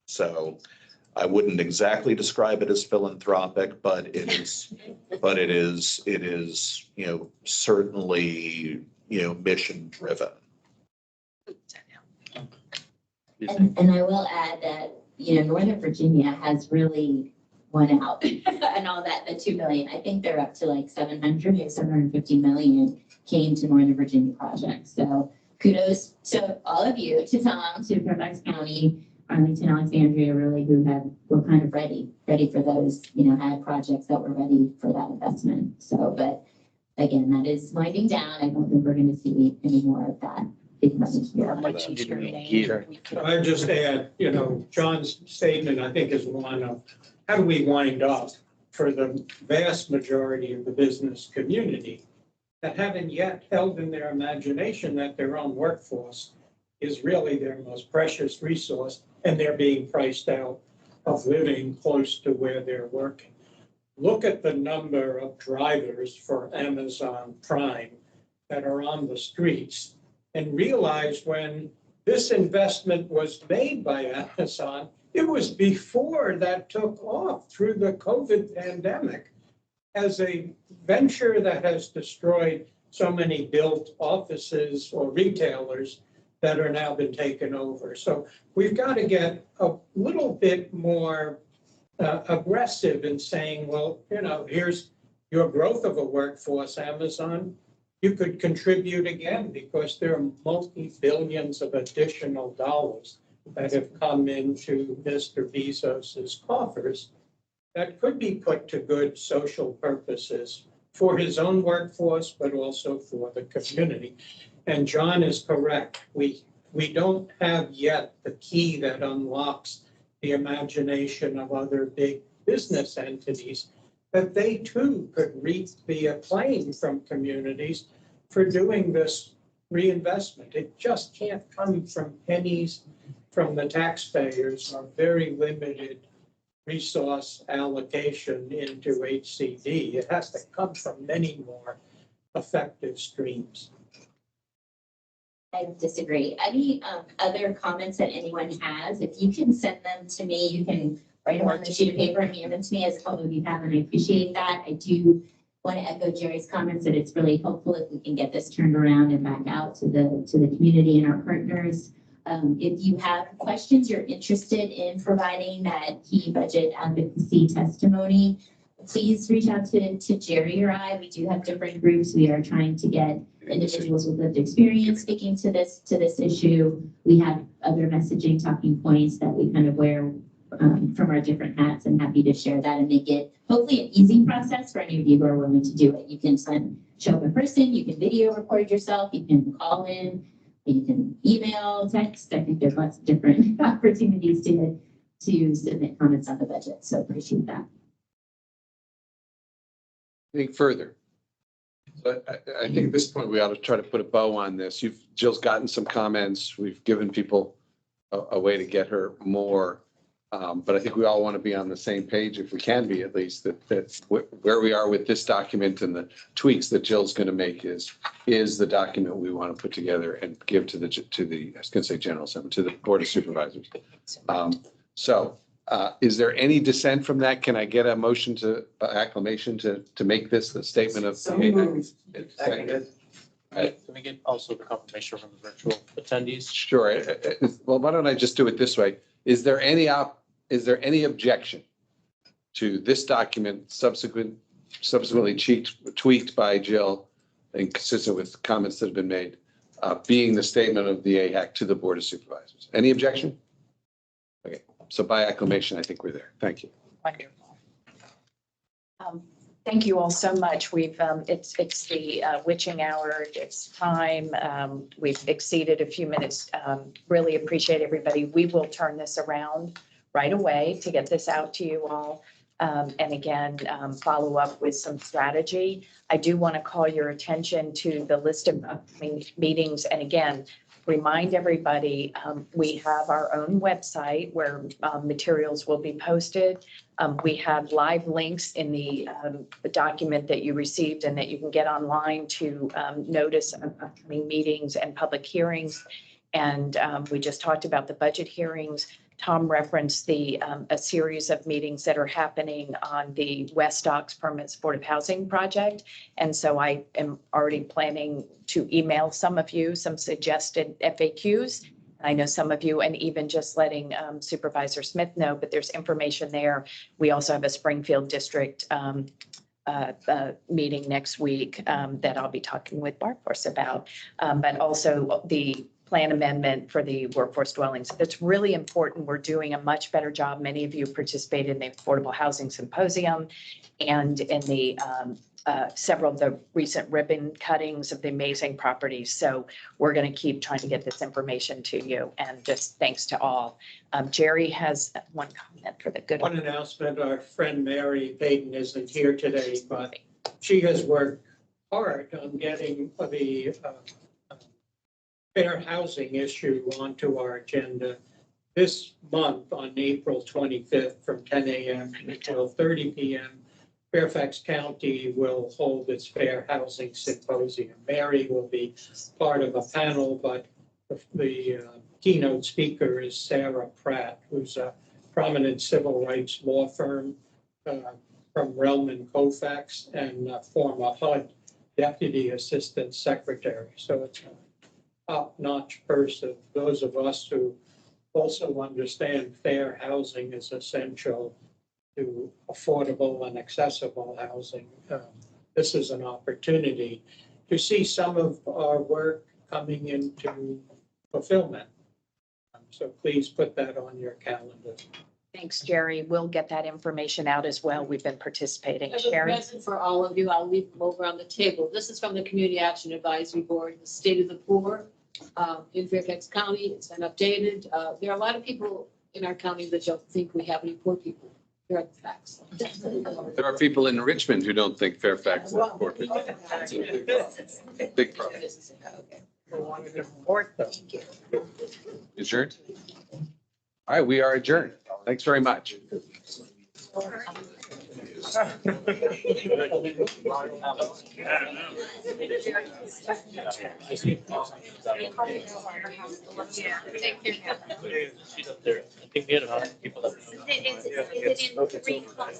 So I wouldn't exactly describe it as philanthropic, but it is, certainly, mission driven. And I will add that, Northern Virginia has really won out and all that, the 2 million. I think they're up to like 700 or 750 million came to Northern Virginia projects. So kudos to all of you, to Tom, to Fairfax County, Arlington, Alexandria, really, who were kind of ready for those, had projects that were ready for that investment. So, but again, that is winding down. I don't think we're going to see any more of that big money here. I just add, John's statement, I think, is one of how do we wind up for the vast majority of the business community that haven't yet held in their imagination that their own workforce is really their most precious resource, and they're being priced out of living close to where they're working. Look at the number of drivers for Amazon Prime that are on the streets, and realize when this investment was made by Amazon, it was before that took off through the COVID pandemic as a venture that has destroyed so many built offices or retailers that are now been taken over. So we've got to get a little bit more aggressive in saying, well, here's your growth of a workforce, Amazon. You could contribute again because there are multi-billions of additional dollars that have come into Mr. Bezos's coffers that could be put to good social purposes for his own workforce, but also for the community. And John is correct. We don't have yet the key that unlocks the imagination of other big business entities, that they too could reap the acclaim from communities for doing this reinvestment. It just can't come from pennies from the taxpayers or very limited resource allocation into HCD. It has to come from many more effective streams. I disagree. Any other comments that anyone has, if you can send them to me, you can write them on the sheet of paper and hand them to me, as all of you have, and I appreciate that. I do want to echo Jerry's comments that it's really helpful if we can get this turned around and back out to the community and our partners. If you have questions, you're interested in providing that key budget advocacy testimony, please reach out to Jerry or I. We do have different groups. We are trying to get individuals with lived experience speaking to this issue. We have other messaging talking points that we kind of wear from our different hats, and happy to share that and make it hopefully an easy process for any of you who are willing to do it. You can show up in person, you can video record yourself, you can call in, you can email, text. I think there's lots of different opportunities to submit comments on the budget. So appreciate that. Anything further? But I think at this point, we ought to try to put a bow on this. Jill's gotten some comments. We've given people a way to get her more. But I think we all want to be on the same page, if we can be at least, that where we are with this document and the tweaks that Jill's going to make is the document we want to put together and give to the, I was going to say General Assembly, to the Board of Supervisors. Is there any dissent from that? Can I get a motion to acclamation to make this the statement of? So moved. Can we get also the confirmation from the virtual attendees? Sure. Well, why don't I just do it this way? Is there any objection to this document subsequently tweaked by Jill and consistent with comments that have been made, being the statement of the AHAC to the Board of Supervisors? Any objection? Okay, so by acclamation, I think we're there. Thank you. Wonderful. Thank you all so much. We've, it's the witching hour. It's time. We've exceeded a few minutes. Really appreciate everybody. We will turn this around right away to get this out to you all. And again, follow up with some strategy. I do want to call your attention to the list of upcoming meetings. And again, remind everybody, we have our own website where materials will be posted. We have live links in the document that you received and that you can get online to notice upcoming meetings and public hearings. And we just talked about the budget hearings. Tom referenced a series of meetings that are happening on the West Ox Permanent Supportive Housing Project. And so I am already planning to email some of you some suggested FAQs. I know some of you, and even just letting Supervisor Smith know, but there's information there. We also have a Springfield District meeting next week that I'll be talking with Workforce about, but also the plan amendment for the workforce dwellings. That's really important. We're doing a much better job. Many of you participated in the Affordable Housing Symposium and in the several of the recent ribbon cuttings of the amazing properties. So we're going to keep trying to get this information to you. And just thanks to all. Jerry has one comment for the good. One announcement, our friend Mary Payton isn't here today, but she has worked hard on getting the fair housing issue onto our agenda this month on April 25th from 10 a.m. to 12:30 p.m. Fairfax County will hold its Fair Housing Symposium. Mary will be part of a panel, but the keynote speaker is Sarah Pratt, who's a prominent civil rights law firm from Relman Colfax and former HUD Deputy Assistant Secretary. So it's a top-notch person. Those of us who also understand fair housing is essential to affordable and accessible housing. This is an opportunity to see some of our work coming into fulfillment. So please put that on your calendar. Thanks, Jerry. We'll get that information out as well. We've been participating. I have a Sherry? present for all of you. I'll leave them over on the table. This is from the Community Action Advisory Board, the State of the Poor in Fairfax County. It's been updated. There are a lot of people in our county that don't think we have any poor people. Here are the facts. There are people in Richmond who don't think Fairfax is poor. Big problem. Adjourned? All right, we are adjourned. Thanks very much. She's up there. I think we had a lot of people. Is it in 3 months?